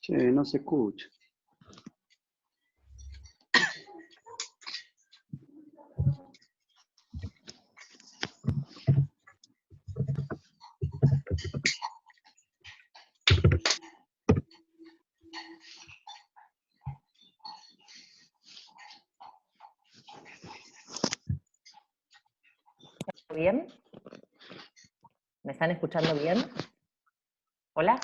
Che, no se escucha. ¿Bien? ¿Me están escuchando bien? ¿Hola?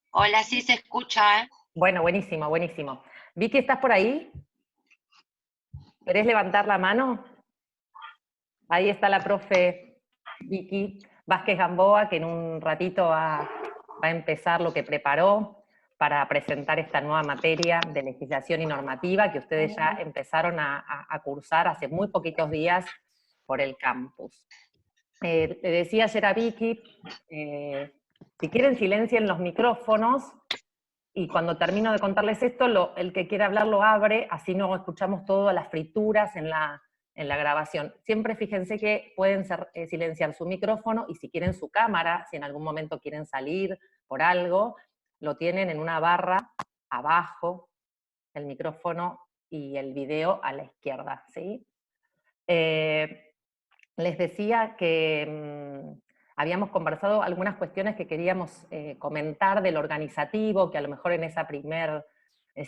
Hola, sí se escucha, ¿eh? Bueno, buenísimo, buenísimo. Vicky, ¿estás por ahí? ¿Querés levantar la mano? Ahí está la profe Vicky Vázquez Gamboa, que en un ratito va a empezar lo que preparó para presentar esta nueva materia de legislación y normativa que ustedes ya empezaron a cursar hace muy poquitos días por el campus. Le decía ayer a Vicky, si quieren silencien los micrófonos, y cuando termino de contarles esto, el que quiera hablar lo abre, así no escuchamos todas las frituras en la grabación. Siempre fíjense que pueden silenciar su micrófono, y si quieren su cámara, si en algún momento quieren salir por algo, lo tienen en una barra abajo, el micrófono y el video a la izquierda, ¿sí? Les decía que habíamos conversado algunas cuestiones que queríamos comentar del organizativo, que a lo mejor en ese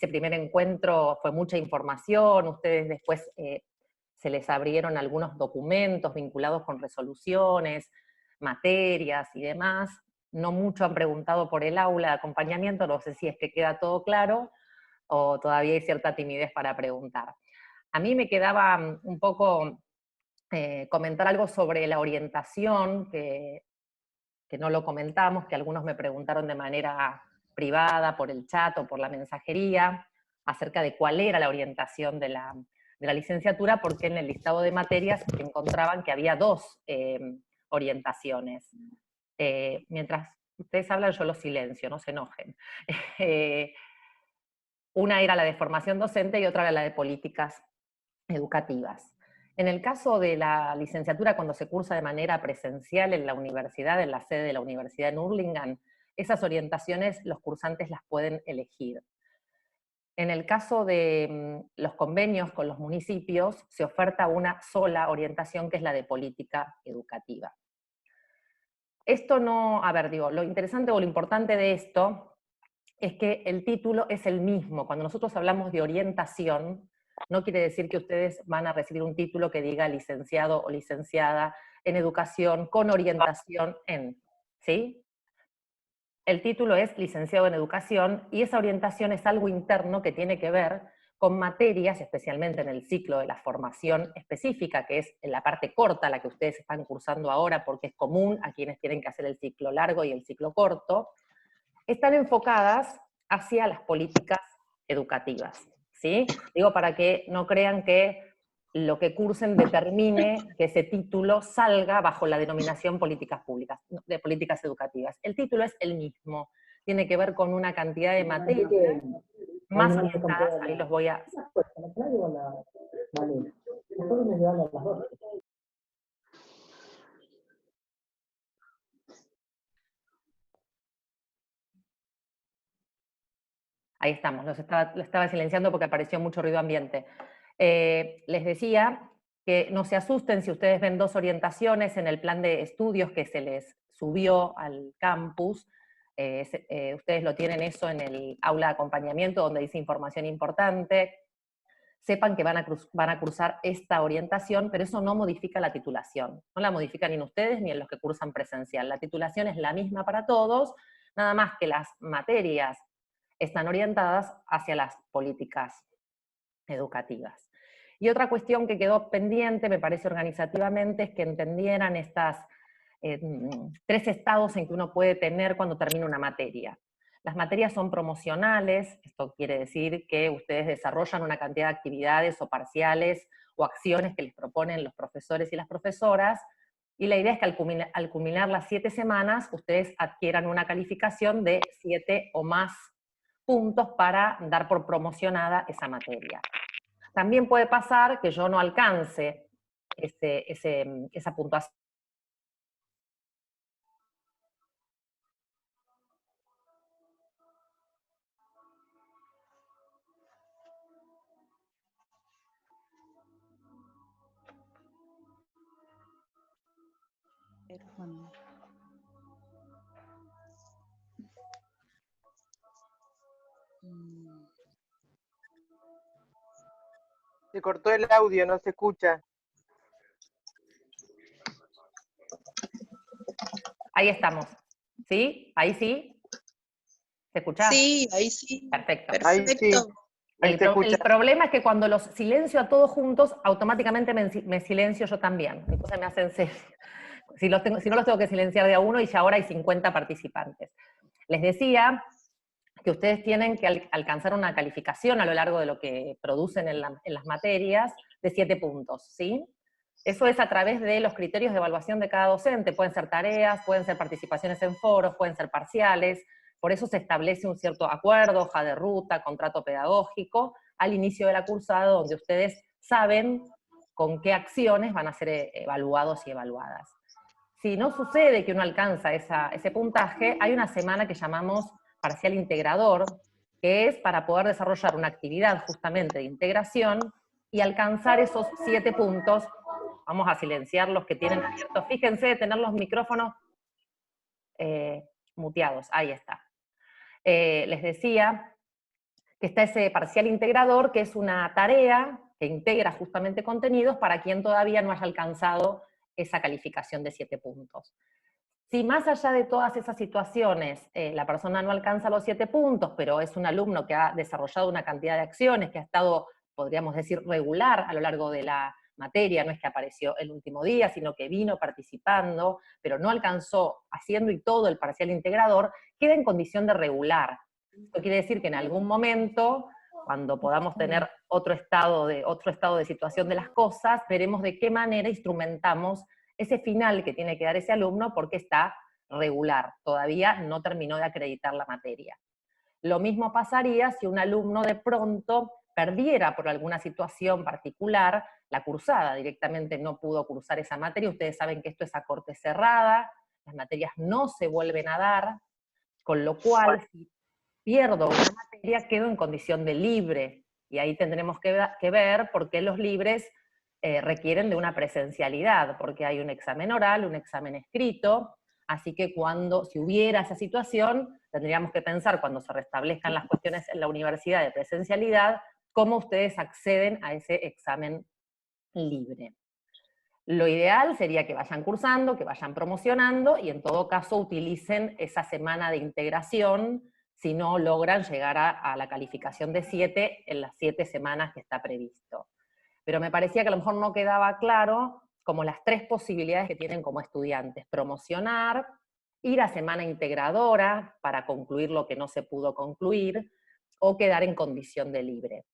primer encuentro fue mucha información, ustedes después se les abrieron algunos documentos vinculados con resoluciones, materias y demás. No mucho han preguntado por el aula de acompañamiento, no sé si es que queda todo claro o todavía hay cierta timidez para preguntar. A mí me quedaba un poco comentar algo sobre la orientación, que no lo comentamos, que algunos me preguntaron de manera privada, por el chat o por la mensajería, acerca de cuál era la orientación de la licenciatura, porque en el listado de materias encontraban que había dos orientaciones. Mientras ustedes hablan, yo los silencio, no se enojen. Una era la de formación docente y otra era la de políticas educativas. En el caso de la licenciatura, cuando se cursa de manera presencial en la universidad, en la sede de la Universidad de Hurlingham, esas orientaciones los cursantes las pueden elegir. En el caso de los convenios con los municipios, se oferta una sola orientación, que es la de política educativa. Esto no, lo interesante o lo importante de esto es que el título es el mismo. Cuando nosotros hablamos de orientación, no quiere decir que ustedes van a recibir un título que diga licenciado o licenciada en educación con orientación en, ¿sí? El título es licenciado en educación, y esa orientación es algo interno que tiene que ver con materias, especialmente en el ciclo de la formación específica, que es en la parte corta, la que ustedes están cursando ahora, porque es común a quienes tienen que hacer el ciclo largo y el ciclo corto, están enfocadas hacia las políticas educativas, ¿sí? Digo, para que no crean que lo que cursen determine que ese título salga bajo la denominación políticas públicas, de políticas educativas. El título es el mismo, tiene que ver con una cantidad de materias más orientadas, ahí los voy a... Ahí estamos, lo estaba silenciando porque apareció mucho ruido ambiente. Les decía que no se asusten si ustedes ven dos orientaciones en el plan de estudios que se les subió al campus. Ustedes lo tienen eso en el aula de acompañamiento, donde dice información importante. Sepan que van a cursar esta orientación, pero eso no modifica la titulación. No la modifican ni en ustedes ni en los que cursan presencial. La titulación es la misma para todos, nada más que las materias están orientadas hacia las políticas educativas. Y otra cuestión que quedó pendiente, me parece organizativamente, es que entendieran estas 3 estados en que uno puede tener cuando termina una materia. Las materias son promocionales, esto quiere decir que ustedes desarrollan una cantidad de actividades o parciales o acciones que les proponen los profesores y las profesoras, y la idea es que al culminar las 7 semanas, ustedes adquieran una calificación de 7 o más puntos para dar por promocionada esa materia. También puede pasar que yo no alcance esa puntuación Erwan. Se cortó el audio, no se escucha. Ahí estamos. ¿Sí? ¿Ahí sí? ¿Se escucha? Sí, ahí sí. Perfecto. Ahí sí, Perfecto. ahí se escucha. El problema es que cuando los silencio a todos juntos, automáticamente me silencio yo también. Entonces me hacen si no los tengo que silenciar de a uno y ya ahora hay 50 participantes. Les decía que ustedes tienen que alcanzar una calificación a lo largo de lo que producen en las materias de 7 puntos, ¿sí? Eso es a través de los criterios de evaluación de cada docente. Pueden ser tareas, pueden ser participaciones en foros, pueden ser parciales. Por eso se establece un cierto acuerdo, hoja de ruta, contrato pedagógico, al inicio de la cursada, donde ustedes saben con qué acciones van a ser evaluados y evaluadas. Si no sucede que uno alcanza ese puntaje, hay una semana que llamamos parcial integrador, que es para poder desarrollar una actividad justamente de integración y alcanzar esos 7 puntos. Vamos a silenciar los que tienen abiertos. Fíjense de tener los micrófonos muteados. Ahí está. Les decía que está ese parcial integrador, que es una tarea que integra justamente contenidos para quien todavía no haya alcanzado esa calificación de 7 puntos. Si más allá de todas esas situaciones la persona no alcanza los 7 puntos, pero es un alumno que ha desarrollado una cantidad de acciones, que ha estado, podríamos decir, regular a lo largo de la materia, no es que apareció el último día, sino que vino participando, pero no alcanzó haciendo y todo el parcial integrador, queda en condición de regular. Esto quiere decir que en algún momento, cuando podamos tener otro estado de situación de las cosas, veremos de qué manera instrumentamos ese final que tiene que dar ese alumno porque está regular, todavía no terminó de acreditar la materia. Lo mismo pasaría si un alumno de pronto perdiera por alguna situación particular la cursada, directamente no pudo cursar esa materia. Ustedes saben que esto es a corte cerrada, las materias no se vuelven a dar, con lo cual si pierdo una materia quedo en condición de libre, y ahí tendremos que ver por qué los libres requieren de una presencialidad, porque hay un examen oral, un examen escrito, así que si hubiera esa situación, tendríamos que pensar cuando se restablezcan las cuestiones en la universidad de presencialidad, cómo ustedes acceden a ese examen libre. Lo ideal sería que vayan cursando, que vayan promocionando, y en todo caso utilicen esa semana de integración si no logran llegar a la calificación de 7 en las 7 semanas que está previsto. Pero me parecía que a lo mejor no quedaba claro como las 3 posibilidades que tienen como estudiantes: promocionar, ir a semana integradora para concluir lo que no se pudo concluir, o quedar en condición de libre.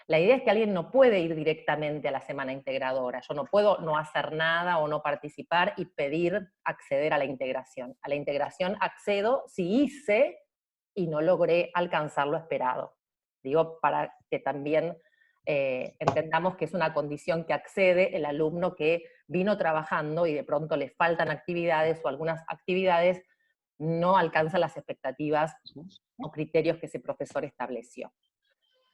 La idea es que alguien no puede ir directamente a la semana integradora. Yo no puedo no hacer nada o no participar y pedir acceder a la integración. A la integración accedo si hice y no logré alcanzar lo esperado. Digo, para que también entendamos que es una condición que accede el alumno que vino trabajando y de pronto le faltan actividades o algunas actividades no alcanzan las expectativas o criterios que ese profesor estableció.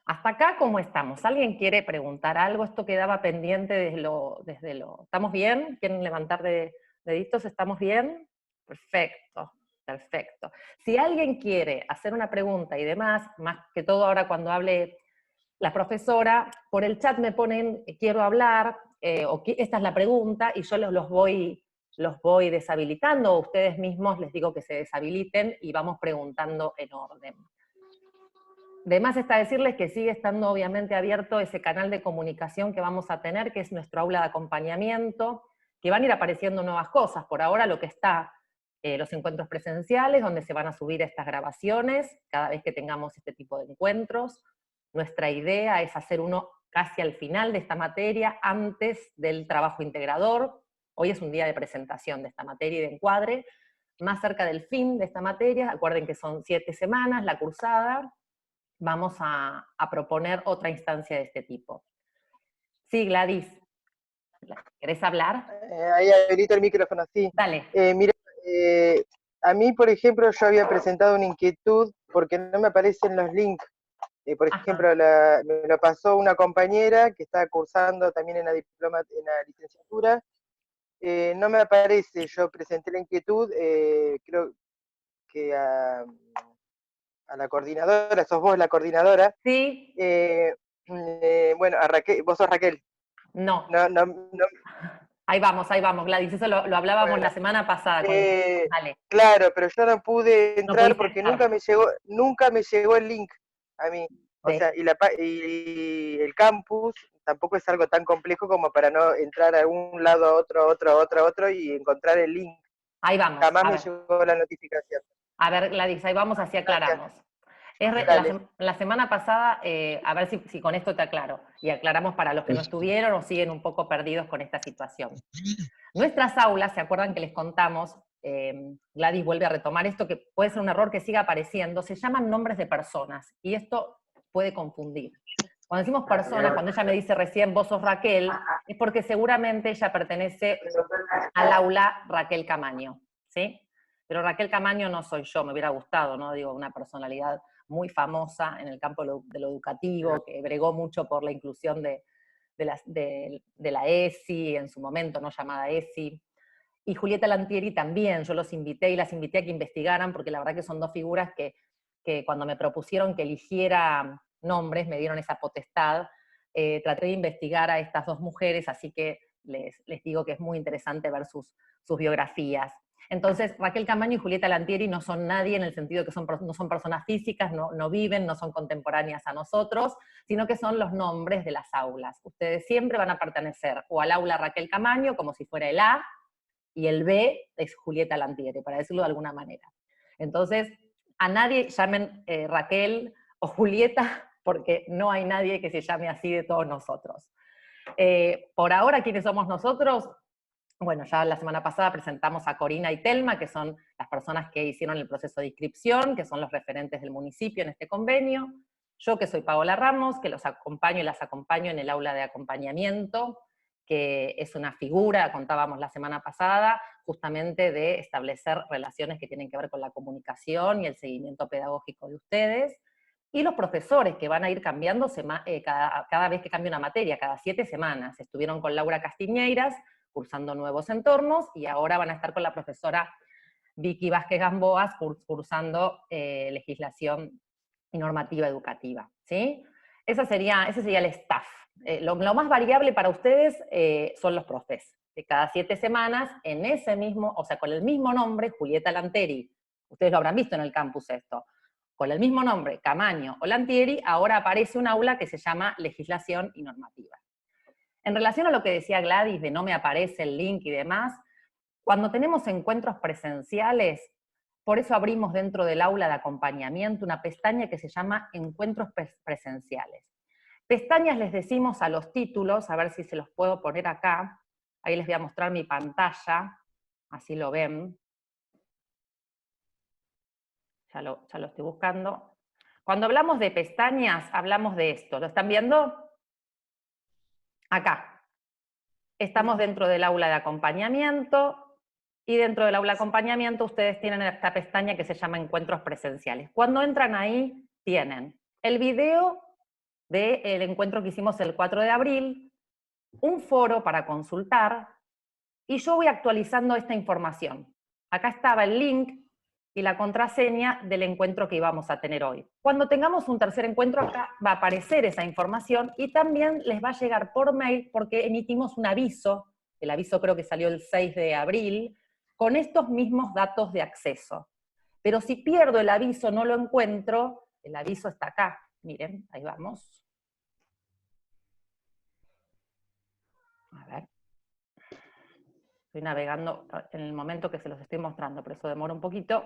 Hasta acá, ¿cómo estamos? ¿Alguien quiere preguntar algo? Esto quedaba pendiente desde lo... ¿Estamos bien? ¿Quieren levantar deditos? ¿Estamos bien? Perfecto, perfecto. Si alguien quiere hacer una pregunta y demás, más que todo ahora cuando hable la profesora, por el chat me ponen quiero hablar, esta es la pregunta, y yo los voy deshabilitando, o ustedes mismos les digo que se deshabiliten y vamos preguntando en orden. De más está decirles que sigue estando obviamente abierto ese canal de comunicación que vamos a tener, que es nuestro aula de acompañamiento, que van a ir apareciendo nuevas cosas. Por ahora lo que está, los encuentros presenciales, donde se van a subir estas grabaciones, cada vez que tengamos este tipo de encuentros. Nuestra idea es hacer uno casi al final de esta materia, antes del trabajo integrador. Hoy es un día de presentación de esta materia y de encuadre. Más cerca del fin de esta materia, acuerden que son 7 semanas la cursada, vamos a proponer otra instancia de este tipo. Sí, Gladys, ¿querés hablar? Ahí habilita el micrófono, sí. Dale. Mira, a mí, por ejemplo, yo había presentado una inquietud porque no me aparecen los links. Por ejemplo, me lo pasó una compañera que está cursando también en la licenciatura, no me aparece. Yo presenté la inquietud, creo que a la coordinadora, sos vos la coordinadora. Sí. Bueno, a Raquel, vos sos Raquel. No. No. Ahí vamos, Gladys. Eso lo hablábamos Bueno, la semana pasada. Dale. Claro, pero yo no pude entrar porque entrar. nunca me llegó el link a mí. O sea, y el campus tampoco es algo tan complejo como para no entrar a un lado, a otro y encontrar el link. Ahí vamos. Jamás me llegó la notificación. A ver, Gladys, ahí vamos, así aclaramos. La semana pasada, a ver si con esto te aclaro, y aclaramos para los que no estuvieron o siguen un poco perdidos con esta situación. Nuestras aulas, ¿se acuerdan que les contamos? Gladys vuelve a retomar esto, que puede ser un error que siga apareciendo, se llaman nombres de personas, y esto puede confundir. Cuando decimos personas, cuando ella me dice recién vos sos Raquel, es porque seguramente ella pertenece al aula Raquel Camaño, ¿sí? Pero Raquel Camaño no soy yo, me hubiera gustado, ¿no? Digo, una personalidad muy famosa en el campo de lo educativo, que bregó mucho por la inclusión de la ESI, en su momento, no llamada ESI. Y Julieta Lantieri también, yo los invité y las invité a que investigaran, porque la verdad que son dos figuras que cuando me propusieron que eligiera nombres, me dieron esa potestad, traté de investigar a estas dos mujeres, así que les digo que es muy interesante ver sus biografías. Entonces, Raquel Camaño y Julieta Lantieri no son nadie en el sentido de que no son personas físicas, no viven, no son contemporáneas a nosotros, sino que son los nombres de las aulas. Ustedes siempre van a pertenecer o al aula Raquel Camaño, como si fuera el A, y el B es Julieta Lantieri, para decirlo de alguna manera. Entonces, a nadie llamen Raquel o Julieta, porque no hay nadie que se llame así de todos nosotros. Por ahora, ¿quiénes somos nosotros? Bueno, ya la semana pasada presentamos a Corina y Telma, que son las personas que hicieron el proceso de inscripción, que son los referentes del municipio en este convenio. Yo, que soy Paola Ramos, que los acompaño y las acompaño en el aula de acompañamiento, que es una figura, contábamos la semana pasada, justamente de establecer relaciones que tienen que ver con la comunicación y el seguimiento pedagógico de ustedes. Y los profesores, que van a ir cambiando cada vez que cambia una materia, cada 7 semanas. Estuvieron con Laura Castiñeiras, cursando nuevos entornos, y ahora van a estar con la profesora Vicky Vázquez Gamboas, cursando legislación y normativa educativa, ¿sí? Ese sería el staff. Lo más variable para ustedes son los profes. De cada 7 semanas, en ese mismo, o sea, con el mismo nombre, Julieta Lantieri, ustedes lo habrán visto en el campus esto, con el mismo nombre, Camaño o Lantieri, ahora aparece un aula que se llama legislación y normativa. En relación a lo que decía Gladys, de no me aparece el link y demás, cuando tenemos encuentros presenciales, por eso abrimos dentro del aula de acompañamiento una pestaña que se llama Encuentros Presenciales. Pestañas les decimos a los títulos, a ver si se los puedo poner acá, ahí les voy a mostrar mi pantalla, así lo ven. Ya lo estoy buscando. Cuando hablamos de pestañas, hablamos de esto, ¿lo están viendo? Acá. Estamos dentro del aula de acompañamiento, y dentro del aula de acompañamiento ustedes tienen esta pestaña que se llama Encuentros Presenciales. Cuando entran ahí, tienen el video del encuentro que hicimos el 4 de abril, un foro para consultar, y yo voy actualizando esta información. Acá estaba el link y la contraseña del encuentro que íbamos a tener hoy. Cuando tengamos un tercer encuentro, acá va a aparecer esa información, y también les va a llegar por mail, porque emitimos un aviso, el aviso creo que salió el 6 de abril, con estos mismos datos de acceso. Pero si pierdo el aviso, no lo encuentro, el aviso está acá, miren, ahí vamos. A ver. Estoy navegando en el momento que se los estoy mostrando, por eso demora un poquito.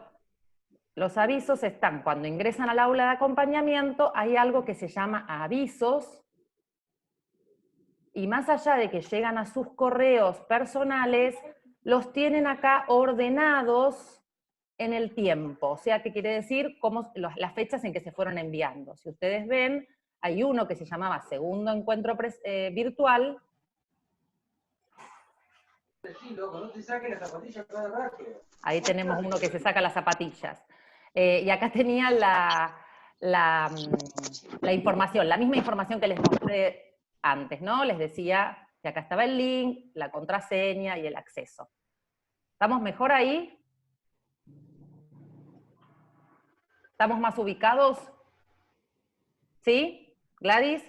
Los avisos están, cuando ingresan al aula de acompañamiento, hay algo que se llama avisos, y más allá de que llegan a sus correos personales, los tienen acá ordenados en el tiempo, o sea, que quiere decir las fechas en que se fueron enviando. Si ustedes ven, hay uno que se llamaba Segundo Encuentro Virtual. Ahí tenemos uno que se saca las zapatillas. Y acá tenía la información, la misma información que les mostré antes, ¿no? Les decía Y acá estaba el link, la contraseña y el acceso. ¿Estamos mejor ahí? ¿Estamos más ubicados? ¿Sí? ¿Gladys?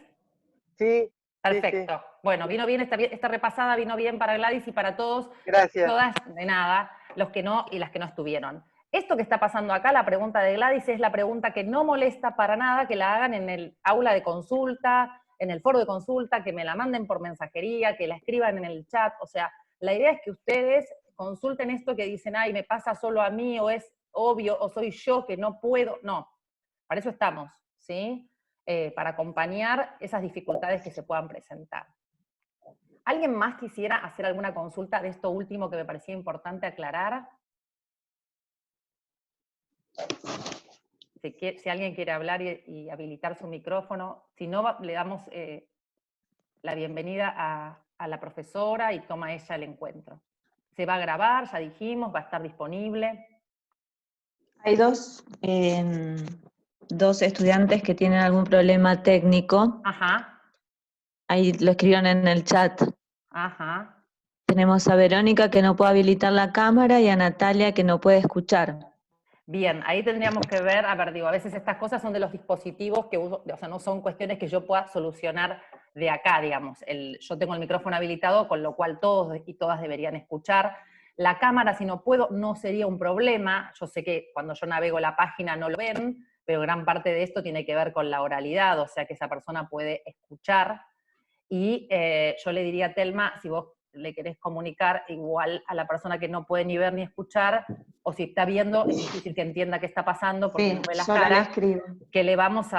Sí. Perfecto. Sí. Bueno, vino bien esta repasada, vino bien para Gladys y para todos. Gracias. Todas, de nada, los que no y las que no estuvieron. Esto que está pasando acá, la pregunta de Gladys, es la pregunta que no molesta para nada que la hagan en el aula de consulta, en el foro de consulta, que me la manden por mensajería, que la escriban en el chat. O sea, la idea es que ustedes consulten esto que dicen, ay, me pasa solo a mí, o es obvio, o soy yo que no puedo. No, para eso estamos, ¿sí? Para acompañar esas dificultades que se puedan presentar. ¿Alguien más quisiera hacer alguna consulta de esto último que me parecía importante aclarar? Si alguien quiere hablar y habilitar su micrófono, si no, le damos la bienvenida a la profesora y toma ella el encuentro. Se va a grabar, ya dijimos, va a estar disponible. Hay dos estudiantes que tienen algún problema técnico. Ajá. Ahí lo escribieron en el chat. Ajá. Tenemos a Verónica que no puede habilitar la cámara y a Natalia que no puede escuchar. Bien, ahí tendríamos que ver, a ver, digo, a veces estas cosas son de los dispositivos que uso, o sea, no son cuestiones que yo pueda solucionar de acá, digamos. Yo tengo el micrófono habilitado, con lo cual todos y todas deberían escuchar. La cámara, si no puedo, no sería un problema. Yo sé que cuando yo navego la página no lo ven, pero gran parte de esto tiene que ver con la oralidad, o sea que esa persona puede escuchar. Y yo le diría a Telma, si vos le querés comunicar igual a la persona que no puede ni ver ni escuchar, o si está viendo, es difícil que entienda qué está pasando porque Sí, no ve las yo le caras, escribo. que vamos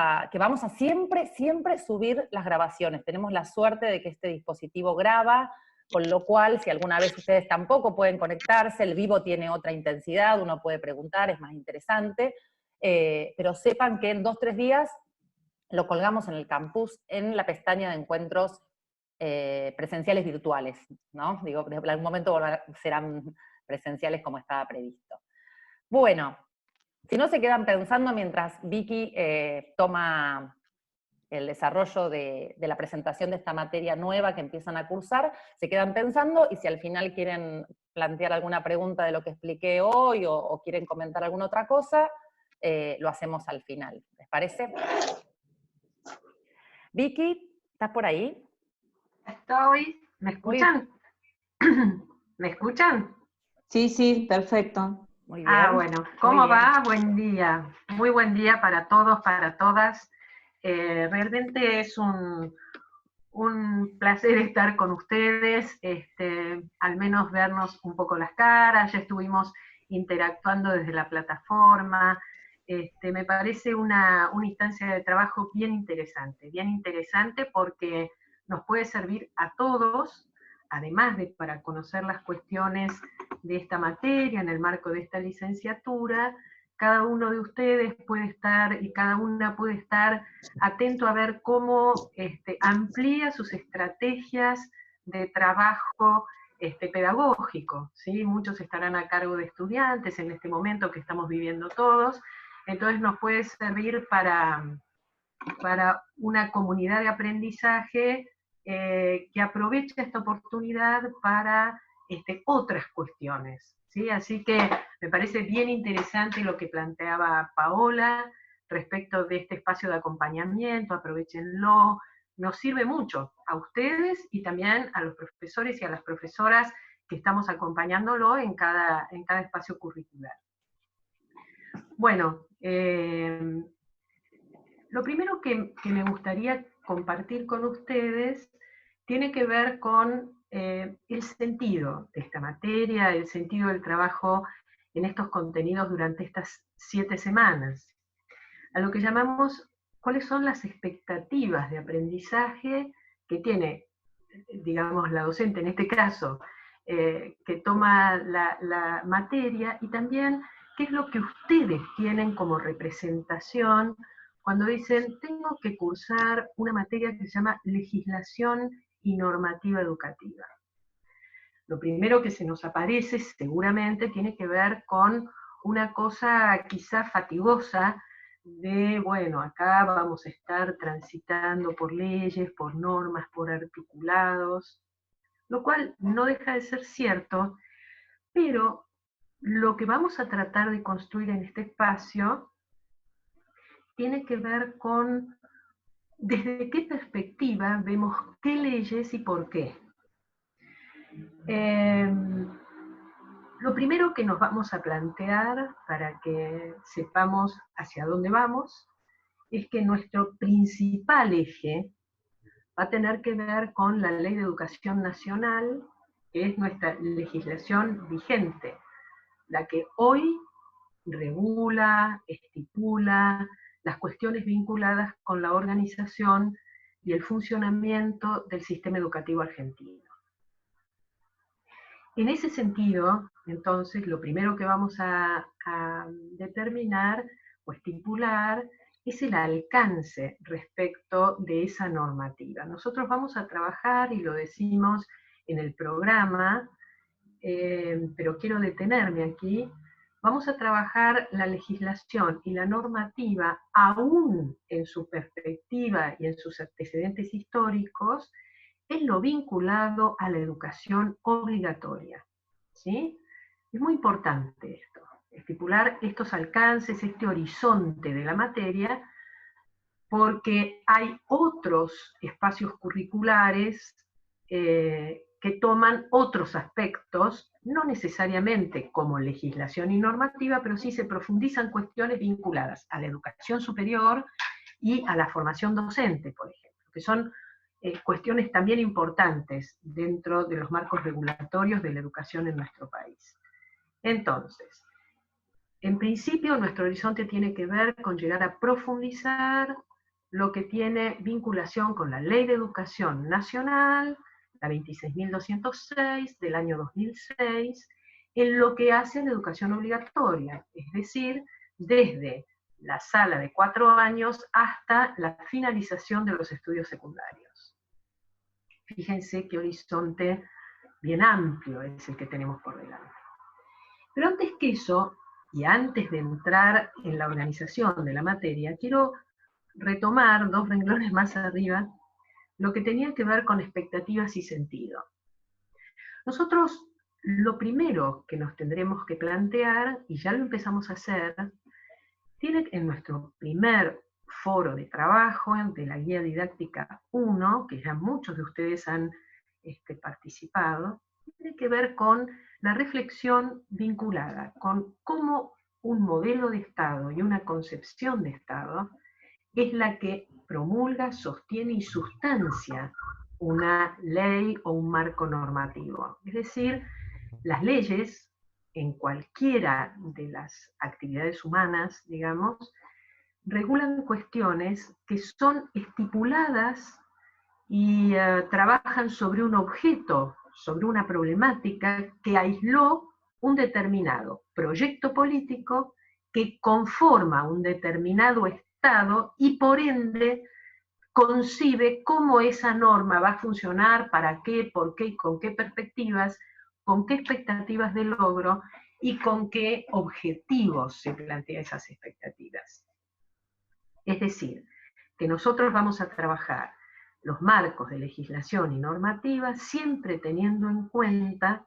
a siempre subir las grabaciones. Tenemos la suerte de que este dispositivo graba, con lo cual, si alguna vez ustedes tampoco pueden conectarse, el vivo tiene otra intensidad, uno puede preguntar, es más interesante, pero sepan que en 2 o 3 días lo colgamos en el campus, en la pestaña de encuentros presenciales virtuales, ¿no? Digo, en algún momento serán presenciales como estaba previsto. Bueno, si no se quedan pensando mientras Vicky toma el desarrollo de la presentación de esta materia nueva que empiezan a cursar, se quedan pensando y si al final quieren plantear alguna pregunta de lo que expliqué hoy o quieren comentar alguna otra cosa, lo hacemos al final. ¿Les parece? Vicky, ¿estás por ahí? Estoy. ¿Me escuchan? ¿Me escuchan? Sí, sí, perfecto. Muy bien. Bueno. ¿Cómo va? Buen día. Muy buen día para todos, para todas. Realmente es un placer estar con ustedes, al menos vernos un poco las caras. Ya estuvimos interactuando desde la plataforma. Me parece una instancia de trabajo bien interesante porque nos puede servir a todos, además de para conocer las cuestiones de esta materia en el marco de esta licenciatura. Cada uno de ustedes puede estar y cada una puede estar atento a ver cómo amplía sus estrategias de trabajo pedagógico, ¿sí? Muchos estarán a cargo de estudiantes en este momento que estamos viviendo todos, entonces nos puede servir para una comunidad de aprendizaje que aproveche esta oportunidad para otras cuestiones, ¿sí? Así que me parece bien interesante lo que planteaba Paola respecto de este espacio de acompañamiento, aprovechenlo, nos sirve mucho a ustedes y también a los profesores y a las profesoras que estamos acompañándolo en cada espacio curricular. Bueno, lo primero que me gustaría compartir con ustedes tiene que ver con el sentido de esta materia, el sentido del trabajo en estos contenidos durante estas 7 semanas. A lo que llamamos, ¿cuáles son las expectativas de aprendizaje que tiene, digamos, la docente en este caso, que toma la materia, y también qué es lo que ustedes tienen como representación cuando dicen, tengo que cursar una materia que se llama legislación y normativa educativa? Lo primero que se nos aparece seguramente tiene que ver con una cosa quizá fatigosa de, bueno, acá vamos a estar transitando por leyes, por normas, por articulados, lo cual no deja de ser cierto, pero lo que vamos a tratar de construir en este espacio tiene que ver con desde qué perspectiva vemos qué leyes y por qué. Lo primero que nos vamos a plantear para que sepamos hacia dónde vamos es que nuestro principal eje va a tener que ver con la Ley de Educación Nacional, que es nuestra legislación vigente, la que hoy regula, estipula las cuestiones vinculadas con la organización y el funcionamiento del sistema educativo argentino. En ese sentido, entonces, lo primero que vamos a determinar o estipular es el alcance respecto de esa normativa. Nosotros vamos a trabajar, y lo decimos en el programa, pero quiero detenerme aquí, vamos a trabajar la legislación y la normativa, aún en su perspectiva y en sus antecedentes históricos, en lo vinculado a la educación obligatoria, ¿sí? Es muy importante esto, estipular estos alcances, este horizonte de la materia, porque hay otros espacios curriculares que toman otros aspectos, no necesariamente como legislación y normativa, pero sí se profundizan cuestiones vinculadas a la educación superior y a la formación docente, por ejemplo, que son cuestiones también importantes dentro de los marcos regulatorios de la educación en nuestro país. Entonces, en principio nuestro horizonte tiene que ver con llegar a profundizar lo que tiene vinculación con la Ley de Educación Nacional, la 26.206 del año 2006, en lo que hace a la educación obligatoria, es decir, desde la sala de 4 años hasta la finalización de los estudios secundarios. Fíjense qué horizonte bien amplio es el que tenemos por delante. Pero antes que eso, y antes de entrar en la organización de la materia, quiero retomar 2 renglones más arriba lo que tenía que ver con expectativas y sentido. Nosotros lo primero que nos tendremos que plantear, y ya lo empezamos a hacer, tiene en nuestro primer foro de trabajo, de la guía didáctica 1, que ya muchos de ustedes han participado, tiene que ver con la reflexión vinculada con cómo un modelo de Estado y una concepción de Estado es la que promulga, sostiene y sustancia una ley o un marco normativo. Es decir, las leyes, en cualquiera de las actividades humanas, digamos, regulan cuestiones que son estipuladas y trabajan sobre un objeto, sobre una problemática que aisló un determinado proyecto político que conforma un determinado Estado y por ende concibe cómo esa norma va a funcionar, para qué, por qué y con qué perspectivas, con qué expectativas de logro y con qué objetivos se plantea esas expectativas. Es decir, que nosotros vamos a trabajar los marcos de legislación y normativa siempre teniendo en cuenta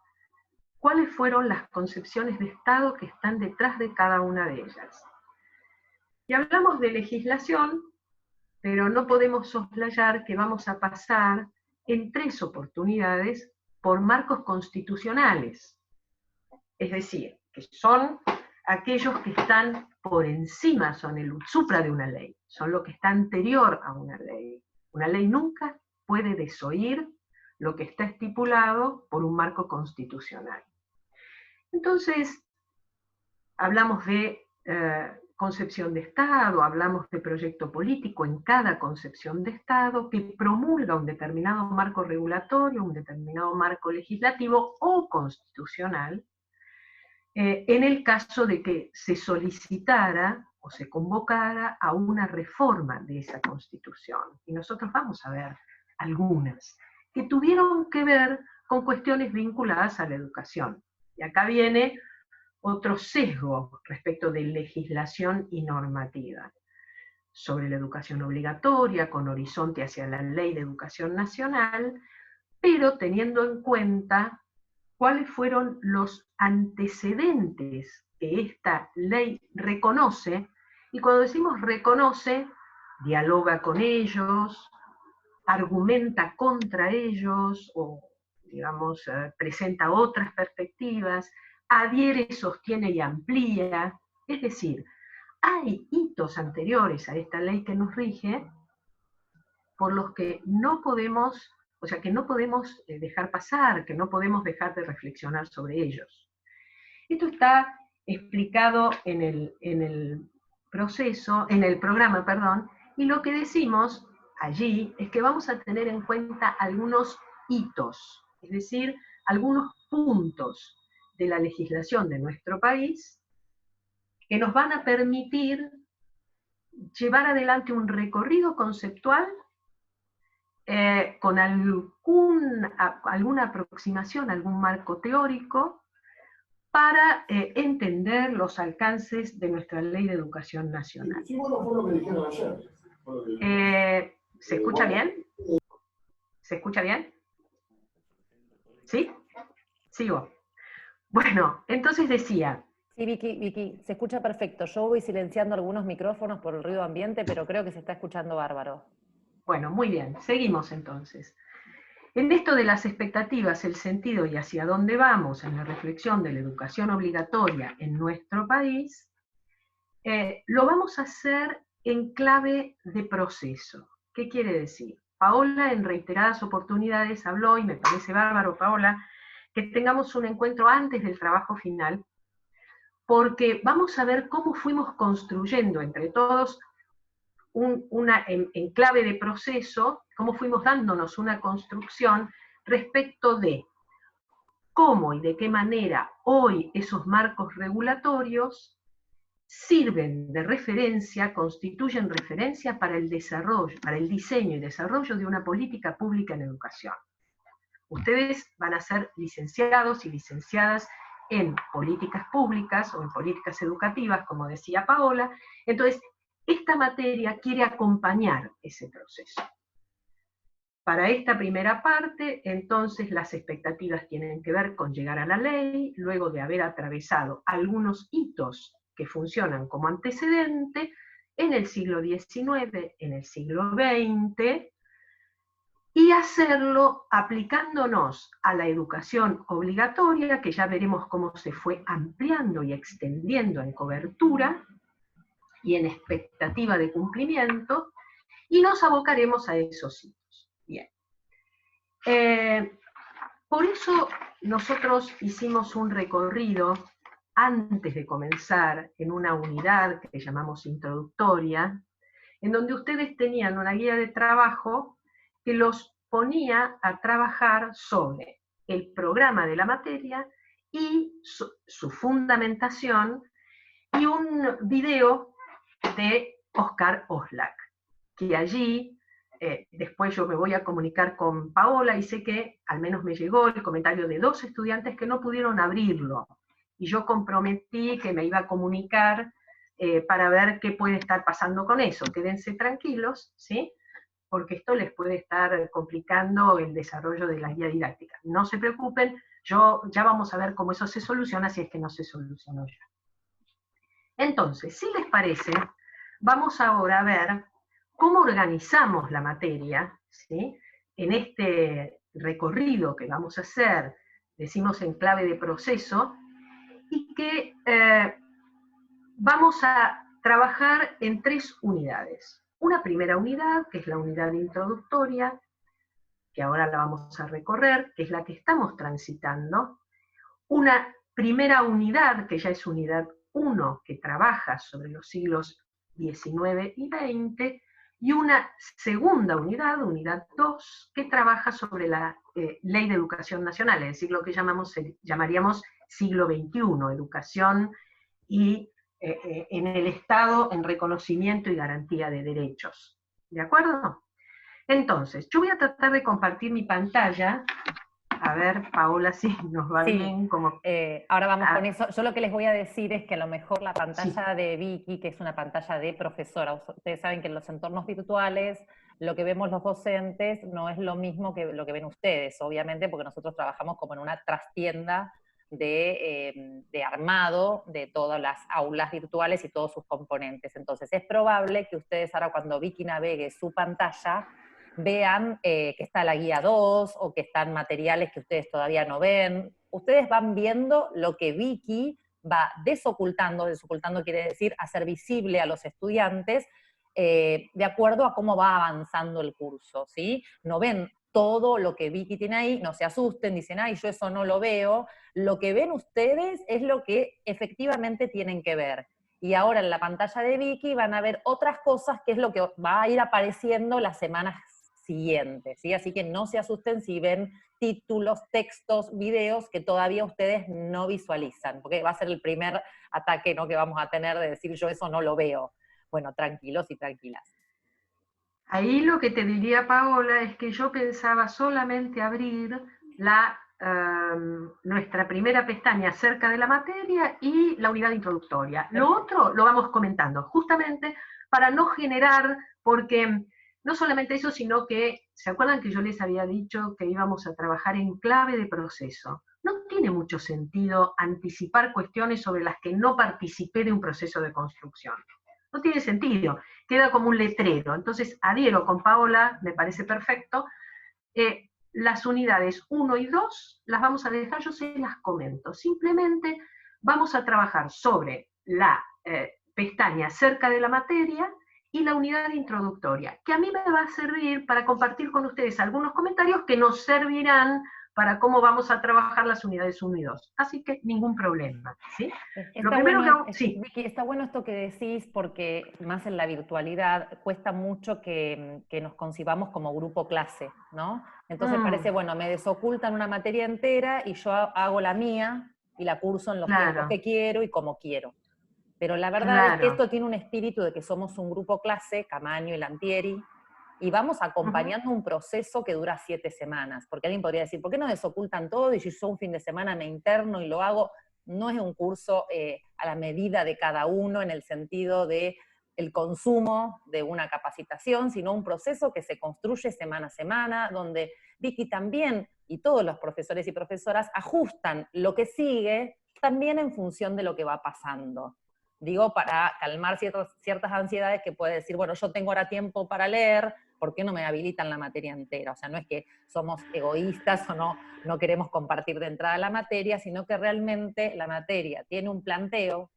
cuáles fueron las concepciones de Estado que están detrás de cada una de ellas. Y hablamos de legislación, pero no podemos soslayar que vamos a pasar en 3 oportunidades por marcos constitucionales. Es decir, que son aquellos que están por encima, son el supra de una ley, son lo que está anterior a una ley. Una ley nunca puede desoír lo que está estipulado por un marco constitucional. Entonces, hablamos de concepción de Estado, hablamos de proyecto político en cada concepción de Estado que promulga un determinado marco regulatorio, un determinado marco legislativo o constitucional, en el caso de que se solicitara o se convocara a una reforma de esa Constitución. Y nosotros vamos a ver algunas que tuvieron que ver con cuestiones vinculadas a la educación. Y acá viene otro sesgo respecto de legislación y normativa. Sobre la educación obligatoria, con horizonte hacia la Ley de Educación Nacional, pero teniendo en cuenta cuáles fueron los antecedentes que esta ley reconoce, y cuando decimos reconoce, dialoga con ellos, argumenta contra ellos, o digamos, presenta otras perspectivas, adhiere, sostiene y amplía. Es decir, hay hitos anteriores a esta ley que nos rige por los que no podemos, o sea, que no podemos dejar pasar, que no podemos dejar de reflexionar sobre ellos. Esto está explicado en el programa, perdón, y lo que decimos allí es que vamos a tener en cuenta algunos hitos, es decir, algunos puntos de la legislación de nuestro país que nos van a permitir llevar adelante un recorrido conceptual con alguna aproximación, algún marco teórico, para entender los alcances de nuestra Ley de Educación Nacional. Sí, bueno, fue lo que dijeron ayer. ¿Se escucha bien? ¿Se escucha bien? ¿Sí? Sigo. Bueno, entonces decía... Sí, Vicky, se escucha perfecto. Yo voy silenciando algunos micrófonos por el ruido ambiente, pero creo que se está escuchando bárbaro. Bueno, muy bien. Seguimos entonces. En esto de las expectativas, el sentido y hacia dónde vamos en la reflexión de la educación obligatoria en nuestro país, lo vamos a hacer en clave de proceso. ¿Qué quiere decir? Paola en reiteradas oportunidades habló, y me parece bárbaro, Paola, que tengamos un encuentro antes del trabajo final, porque vamos a ver cómo fuimos construyendo entre todos en clave de proceso, cómo fuimos dándonos una construcción respecto de cómo y de qué manera hoy esos marcos regulatorios sirven de referencia, constituyen referencia para el desarrollo, para el diseño y desarrollo de una política pública en educación. Ustedes van a ser licenciados y licenciadas en políticas públicas o en políticas educativas, como decía Paola. Entonces, esta materia quiere acompañar ese proceso. Para esta primera parte, entonces, las expectativas tienen que ver con llegar a la ley, luego de haber atravesado algunos hitos que funcionan como antecedente en el siglo XIX, en el siglo XX, y hacerlo aplicándonos a la educación obligatoria, que ya veremos cómo se fue ampliando y extendiendo en cobertura y en expectativa de cumplimiento, y nos abocaremos a esos hitos. Bien. Por eso nosotros hicimos un recorrido antes de comenzar en una unidad que llamamos introductoria, en donde ustedes tenían una guía de trabajo que los ponía a trabajar sobre el programa de la materia y su fundamentación, y un video de Oscar Oslak, que allí, después yo me voy a comunicar con Paola, y sé que al menos me llegó el comentario de 2 estudiantes que no pudieron abrirlo, y yo comprometí que me iba a comunicar para ver qué puede estar pasando con eso. Quédense tranquilos, ¿sí? Porque esto les puede estar complicando el desarrollo de la guía didáctica. No se preocupen, ya vamos a ver cómo eso se soluciona, si es que no se solucionó ya. Entonces, si les parece, vamos ahora a ver cómo organizamos la materia, ¿sí? En este recorrido que vamos a hacer, decimos en clave de proceso, y que vamos a trabajar en 3 unidades. Una primera unidad, que es la unidad introductoria, que ahora la vamos a recorrer, que es la que estamos transitando. Una primera unidad, que ya es unidad 1, que trabaja sobre los siglos XIX y XX, y una segunda unidad, unidad 2, que trabaja sobre la Ley de Educación Nacional, es decir, lo que llamaríamos siglo XXI, educación y en el Estado en reconocimiento y garantía de derechos. ¿De acuerdo? Entonces, yo voy a tratar de compartir mi pantalla. A ver, Paola, si nos va bien. Como... ahora vamos con eso. Yo lo que les voy a decir es que a lo mejor la pantalla de Vicky, que es una pantalla de profesora, ustedes saben que en los entornos virtuales lo que vemos los docentes no es lo mismo que lo que ven ustedes, obviamente, porque nosotros trabajamos como en una trastienda de armado de todas las aulas virtuales y todos sus componentes. Entonces es probable que ustedes ahora cuando Vicky navegue su pantalla vean que está la guía 2 o que están materiales que ustedes todavía no ven. Ustedes van viendo lo que Vicky va desocultando quiere decir hacer visible a los estudiantes de acuerdo a cómo va avanzando el curso, ¿sí? No ven todo lo que Vicky tiene ahí, no se asusten, dicen, ay, yo eso no lo veo. Lo que ven ustedes es lo que efectivamente tienen que ver. Y ahora en la pantalla de Vicky van a ver otras cosas, que es lo que va a ir apareciendo las semanas siguientes, ¿sí? Así que no se asusten si ven títulos, textos, videos que todavía ustedes no visualizan, porque va a ser el primer ataque, ¿no?, que vamos a tener de decir, yo eso no lo veo. Bueno, tranquilos y tranquilas. Ahí lo que te diría, Paola, es que yo pensaba solamente abrir nuestra primera pestaña acerca de la materia y la unidad introductoria. Lo otro lo vamos comentando, justamente para no generar, porque no solamente eso, sino que, ¿se acuerdan que yo les había dicho que íbamos a trabajar en clave de proceso? No tiene mucho sentido anticipar cuestiones sobre las que no participé de un proceso de construcción. No tiene sentido, queda como un letrero. Entonces, adhiero con Paola, me parece perfecto. Las unidades 1 y 2 las vamos a dejar, yo se las comento. Simplemente vamos a trabajar sobre la pestaña acerca de la materia y la unidad introductoria, que a mí me va a servir para compartir con ustedes algunos comentarios que nos servirán para cómo vamos a trabajar las unidades 1 y 2. Así que ningún problema, ¿sí? Lo primero que hago, sí. Vicky, está bueno esto que decís, porque más en la virtualidad cuesta mucho que nos concibamos como grupo clase, ¿no? Entonces parece, bueno, me desocultan una materia entera y yo hago la mía y la curso en los tiempos que quiero y como quiero. Pero la verdad es que esto tiene un espíritu de que somos un grupo clase, Camaño y Lantieri, y vamos acompañando un proceso que dura 7 semanas, porque alguien podría decir, ¿por qué no desocultan todo y yo un fin de semana me interno y lo hago? No es un curso a la medida de cada uno en el sentido de el consumo de una capacitación, sino un proceso que se construye semana a semana, donde Vicky también y todos los profesores y profesoras ajustan lo que sigue también en función de lo que va pasando. Digo, para calmar ciertas ansiedades que puede decir, bueno, yo tengo ahora tiempo para leer, ¿por qué no me habilitan la materia entera? O sea, no es que somos egoístas o no queremos compartir de entrada la materia, sino que realmente la materia tiene un planteo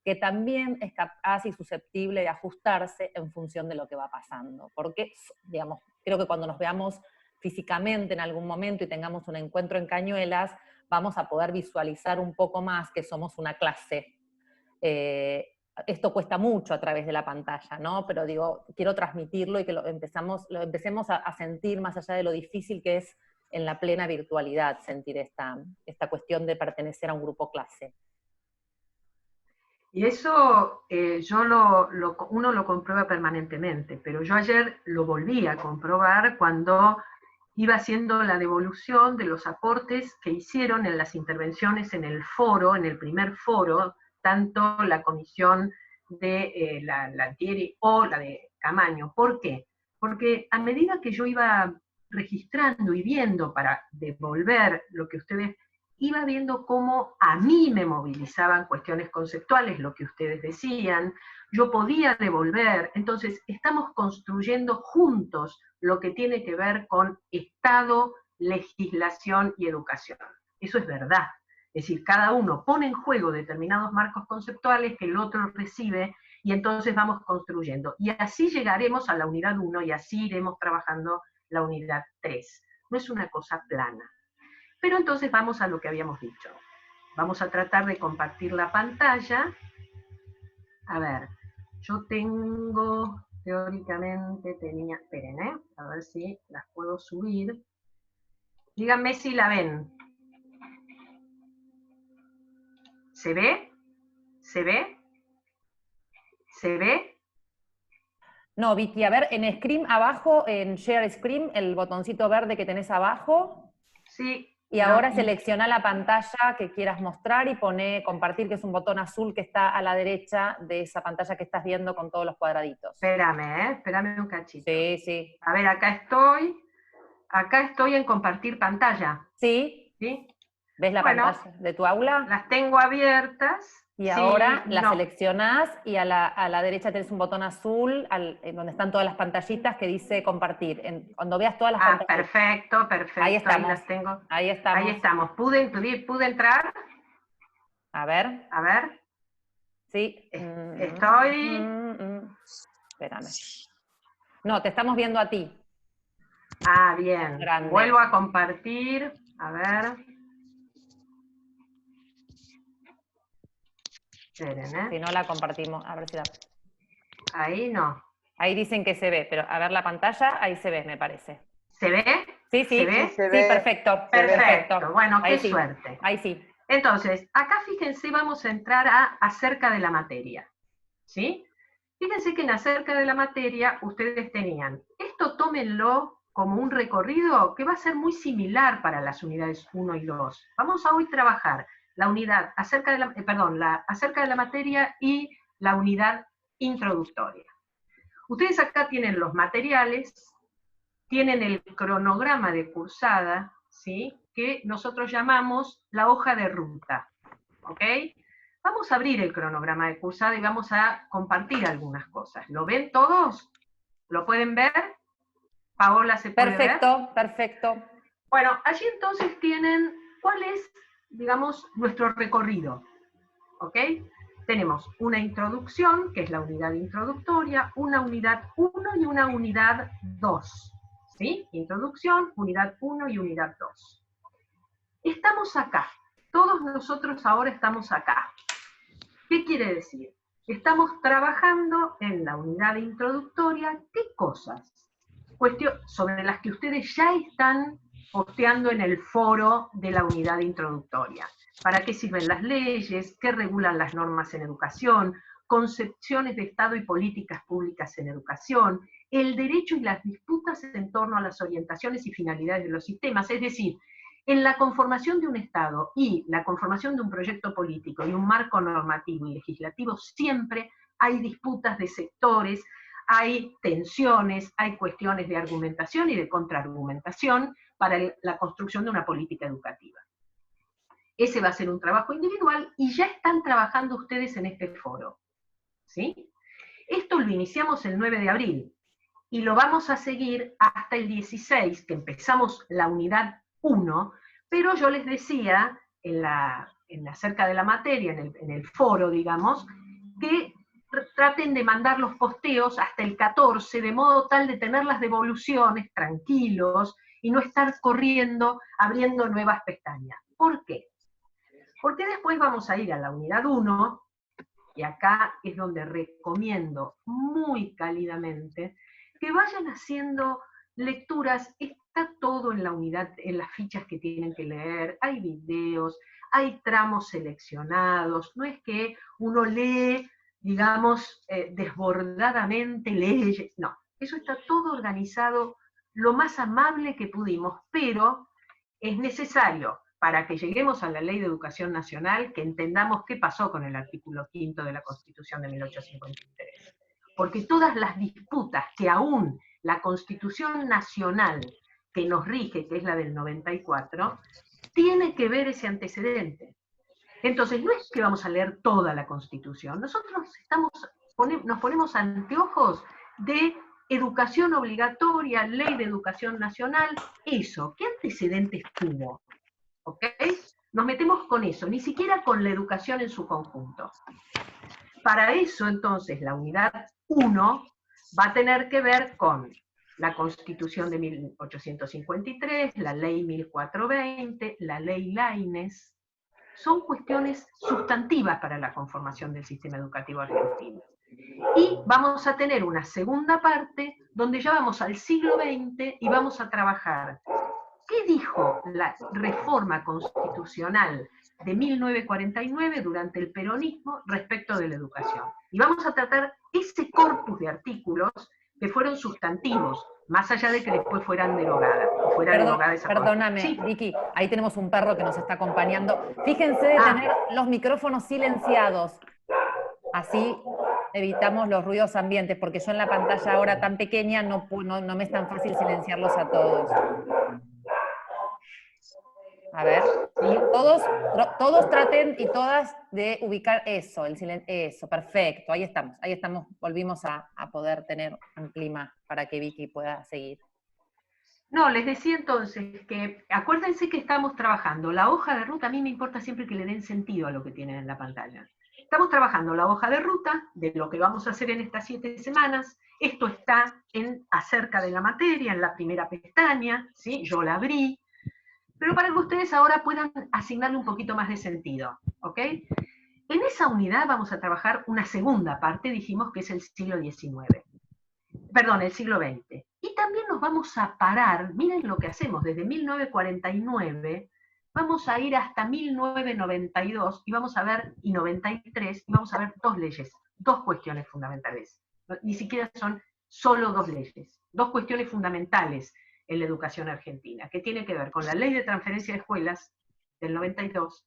que también es capaz y susceptible de ajustarse en función de lo que va pasando. Porque, digamos, creo que cuando nos veamos físicamente en algún momento y tengamos un encuentro en Cañuelas, vamos a poder visualizar un poco más que somos una clase. Esto cuesta mucho a través de la pantalla, ¿no? Pero digo, quiero transmitirlo y que lo empecemos a sentir más allá de lo difícil que es en la plena virtualidad sentir esta cuestión de pertenecer a un grupo clase. Y eso uno lo comprueba permanentemente, pero yo ayer lo volví a comprobar cuando iba haciendo la devolución de los aportes que hicieron en las intervenciones en el foro, en el primer foro, tanto la comisión de Lantieri o la de Camaño. ¿Por qué? Porque a medida que yo iba registrando y viendo para devolver lo que ustedes, iba viendo cómo a mí me movilizaban cuestiones conceptuales, lo que ustedes decían, yo podía devolver. Entonces, estamos construyendo juntos lo que tiene que ver con Estado, legislación y educación. Eso es verdad. Es decir, cada uno pone en juego determinados marcos conceptuales que el otro recibe y entonces vamos construyendo. Y así llegaremos a la unidad 1 y así iremos trabajando la unidad 3. No es una cosa plana. Pero entonces vamos a lo que habíamos dicho. Vamos a tratar de compartir la pantalla. A ver, yo tengo, teóricamente tenía, esperen, a ver si las puedo subir. Díganme si la ven. ¿Se ve? ¿Se ve? ¿Se ve? No, Vicky, a ver, en Screen abajo, en Share Screen, el botoncito verde que tenés abajo. Sí, Y ahora selecciona la pantalla que quieras mostrar y pone compartir, que es un botón azul que está a la derecha de esa pantalla que estás viendo con todos los cuadraditos. Espérame un cachito. Sí, sí. A ver, acá estoy en compartir pantalla. ¿Sí? ¿Sí? ¿Ves la pantalla de tu aula? Las tengo abiertas. Y ahora la seleccionás y a la derecha tenés un botón azul donde están todas las pantallitas que dice compartir. Cuando veas todas las pantallas. Perfecto. Ahí estamos. Ahí las tengo. Ahí estamos. ¿Pude entrar? A ver. Sí. Estoy. Espérame. No, te estamos viendo a ti. Bien. Grande. Vuelvo a compartir. A ver. Esperen, Si no la compartimos, a ver si la... Ahí no. Ahí dicen que se ve, pero a ver la pantalla, ahí se ve, me parece. ¿Se ve? Sí, sí. ¿Se ve? Sí, perfecto. Perfecto. Bueno, qué Ahí sí. suerte. Ahí sí. Entonces, acá fíjense, vamos a entrar a acerca de la materia. ¿Sí? Fíjense que en acerca de la materia ustedes tenían, esto tómenlo como un recorrido que va a ser muy similar para las unidades 1 y 2. Vamos a hoy trabajar la unidad acerca de la materia y la unidad introductoria. Ustedes acá tienen los materiales, tienen el cronograma de cursada, ¿sí? Que nosotros llamamos la hoja de ruta, ¿ok? Vamos a abrir el cronograma de cursada y vamos a compartir algunas cosas. ¿Lo ven todos? ¿Lo pueden ver? Paola, ¿se puede ver? Perfecto. Bueno, allí entonces tienen cuál es, digamos, nuestro recorrido, ¿ok? Tenemos una introducción, que es la unidad introductoria, una unidad 1 y una unidad 2, ¿sí? Introducción, unidad 1 y unidad 2. Estamos acá, todos nosotros ahora estamos acá. ¿Qué quiere decir? Estamos trabajando en la unidad introductoria, ¿qué cosas? Sobre las que ustedes ya están posteando en el foro de la unidad introductoria. ¿Para qué sirven las leyes? ¿Qué regulan las normas en educación? Concepciones de Estado y políticas públicas en educación, el derecho y las disputas en torno a las orientaciones y finalidades de los sistemas. Es decir, en la conformación de un Estado y la conformación de un proyecto político y un marco normativo y legislativo siempre hay disputas de sectores, hay tensiones, hay cuestiones de argumentación y de contraargumentación para la construcción de una política educativa. Ese va a ser un trabajo individual y ya están trabajando ustedes en este foro, ¿sí? Esto lo iniciamos el 9 de abril y lo vamos a seguir hasta el 16, que empezamos la unidad 1, pero yo les decía en acerca de la materia, en el foro, digamos, que traten de mandar los posteos hasta el 14, de modo tal de tener las devoluciones tranquilos y no estar corriendo, abriendo nuevas pestañas. ¿Por qué? Porque después vamos a ir a la unidad 1, y acá es donde recomiendo muy cálidamente que vayan haciendo lecturas. Está todo en la unidad, en las fichas que tienen que leer, hay videos, hay tramos seleccionados, no es que uno lee, digamos, desbordadamente leyes, no, eso está todo organizado lo más amable que pudimos, pero es necesario, para que lleguemos a la Ley de Educación Nacional, que entendamos qué pasó con el artículo 5 de la Constitución de 1853. Porque todas las disputas que aún la Constitución Nacional que nos rige, que es la del 94, tiene que ver ese antecedente. Entonces, no es que vamos a leer toda la Constitución, nosotros nos ponemos anteojos de educación obligatoria, ley de educación nacional, eso, ¿qué antecedentes tuvo? ¿Ok? Nos metemos con eso, ni siquiera con la educación en su conjunto. Para eso, entonces, la unidad 1 va a tener que ver con la Constitución de 1853, la Ley 1420, la Ley Laínez. Son cuestiones sustantivas para la conformación del sistema educativo argentino. Y vamos a tener una segunda parte donde ya vamos al siglo XX y vamos a trabajar qué dijo la reforma constitucional de 1949 durante el peronismo respecto de la educación. Y vamos a tratar ese corpus de artículos que fueron sustantivos, más allá de que después fueran derogadas. Perdóname, Sí. Vicky, ahí tenemos un perro que nos está acompañando. Fíjense de tener los micrófonos silenciados, así evitamos los ruidos ambientes, porque yo en la pantalla ahora tan pequeña no me es tan fácil silenciarlos a todos. A ver, ¿sí? Todos traten y todas de ubicar eso, eso, perfecto, ahí estamos, volvimos a poder tener un clima para que Vicky pueda seguir. No, les decía entonces que, acuérdense que estamos trabajando la hoja de ruta, a mí me importa siempre que le den sentido a lo que tienen en la pantalla. Estamos trabajando la hoja de ruta de lo que vamos a hacer en estas 7 semanas, esto está acerca de la materia, en la primera pestaña, ¿sí? Yo la abrí, pero para que ustedes ahora puedan asignarle un poquito más de sentido, ¿ok? En esa unidad vamos a trabajar una segunda parte, dijimos que es el siglo XIX. Perdón, el siglo XX. Y también nos vamos a parar, miren lo que hacemos, desde 1949, vamos a ir hasta 1992, y vamos a ver, y 93, y vamos a ver 2 leyes, 2 cuestiones fundamentales. Ni siquiera son solo 2 leyes, 2 cuestiones fundamentales en la educación argentina, que tiene que ver con la ley de transferencia de escuelas del 92,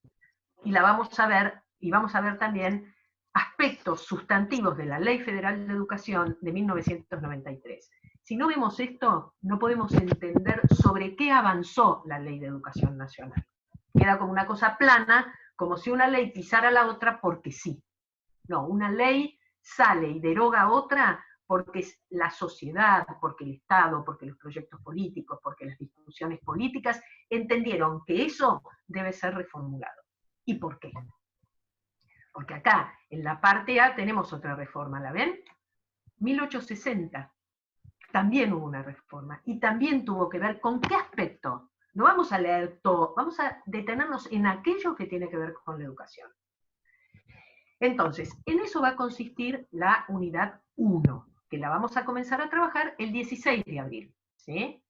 y la vamos a ver, y vamos a ver también aspectos sustantivos de la Ley Federal de Educación de 1993. Si no vemos esto, no podemos entender sobre qué avanzó la Ley de Educación Nacional. Queda como una cosa plana, como si una ley pisara la otra porque sí. No, una ley sale y deroga otra porque la sociedad, porque el Estado, porque los proyectos políticos, porque las discusiones políticas entendieron que eso debe ser reformulado. ¿Y por qué? Porque acá, en la parte A, tenemos otra reforma, ¿la ven? 1860, también hubo una reforma, y también tuvo que ver con qué aspecto. No vamos a leer todo, vamos a detenernos en aquello que tiene que ver con la educación. Entonces, en eso va a consistir la unidad 1, que la vamos a comenzar a trabajar el 16 de abril, ¿sí?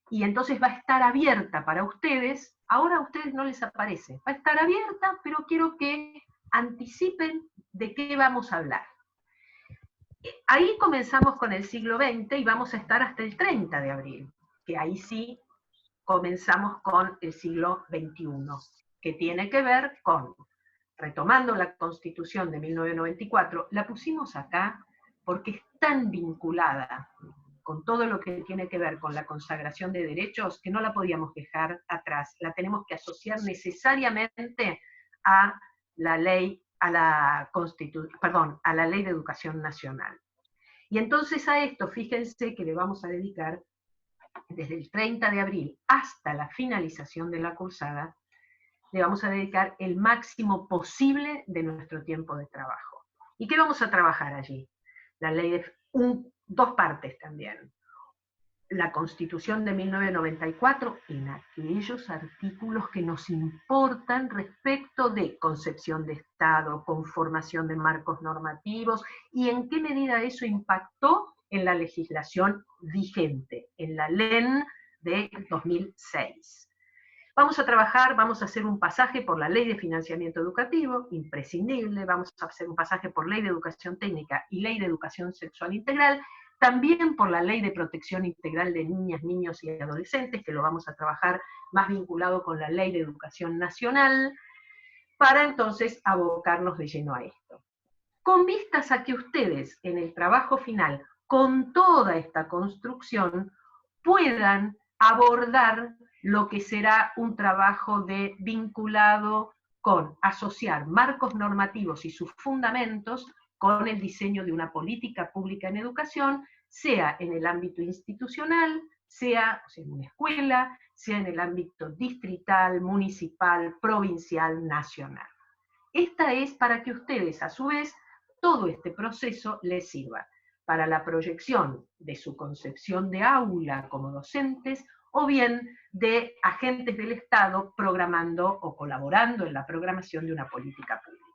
Y entonces va a estar abierta para ustedes, ahora a ustedes no les aparece, va a estar abierta, pero quiero que anticipen de qué vamos a hablar. Ahí comenzamos con el siglo XX y vamos a estar hasta el 30 de abril, que ahí sí comenzamos con el siglo XXI, que tiene que ver con, retomando la Constitución de 1994, la pusimos acá porque es tan vinculada con todo lo que tiene que ver con la consagración de derechos que no la podíamos dejar atrás, la tenemos que asociar necesariamente a la ley, a la Ley de Educación Nacional. Y entonces a esto, fíjense que le vamos a dedicar, desde el 30 de abril hasta la finalización de la cursada, le vamos a dedicar el máximo posible de nuestro tiempo de trabajo. ¿Y qué vamos a trabajar allí? La ley de 2 partes también. La Constitución de 1994 en aquellos artículos que nos importan respecto de concepción de Estado, conformación de marcos normativos, y en qué medida eso impactó en la legislación vigente, en la LEN de 2006. Vamos a trabajar, vamos a hacer un pasaje por la Ley de Financiamiento Educativo, imprescindible, vamos a hacer un pasaje por Ley de Educación Técnica y Ley de Educación Sexual Integral, también por la Ley de Protección Integral de Niñas, Niños y Adolescentes, que lo vamos a trabajar más vinculado con la Ley de Educación Nacional, para entonces abocarnos de lleno a esto. Con vistas a que ustedes, en el trabajo final, con toda esta construcción, puedan abordar lo que será un trabajo vinculado con asociar marcos normativos y sus fundamentos con el diseño de una política pública en educación, sea en el ámbito institucional, sea en una escuela, sea en el ámbito distrital, municipal, provincial, nacional. Esta es para que ustedes, a su vez, todo este proceso les sirva para la proyección de su concepción de aula como docentes, o bien de agentes del Estado programando o colaborando en la programación de una política pública.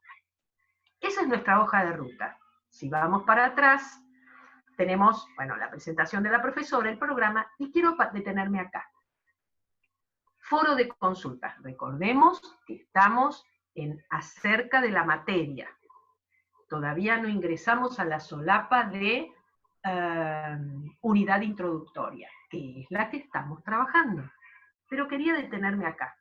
Esa es nuestra hoja de ruta. Si vamos para atrás, tenemos, bueno, la presentación de la profesora, el programa, y quiero detenerme acá. Foro de consulta. Recordemos que estamos acerca de la materia. Todavía no ingresamos a la solapa de unidad introductoria, que es la que estamos trabajando. Pero quería detenerme acá.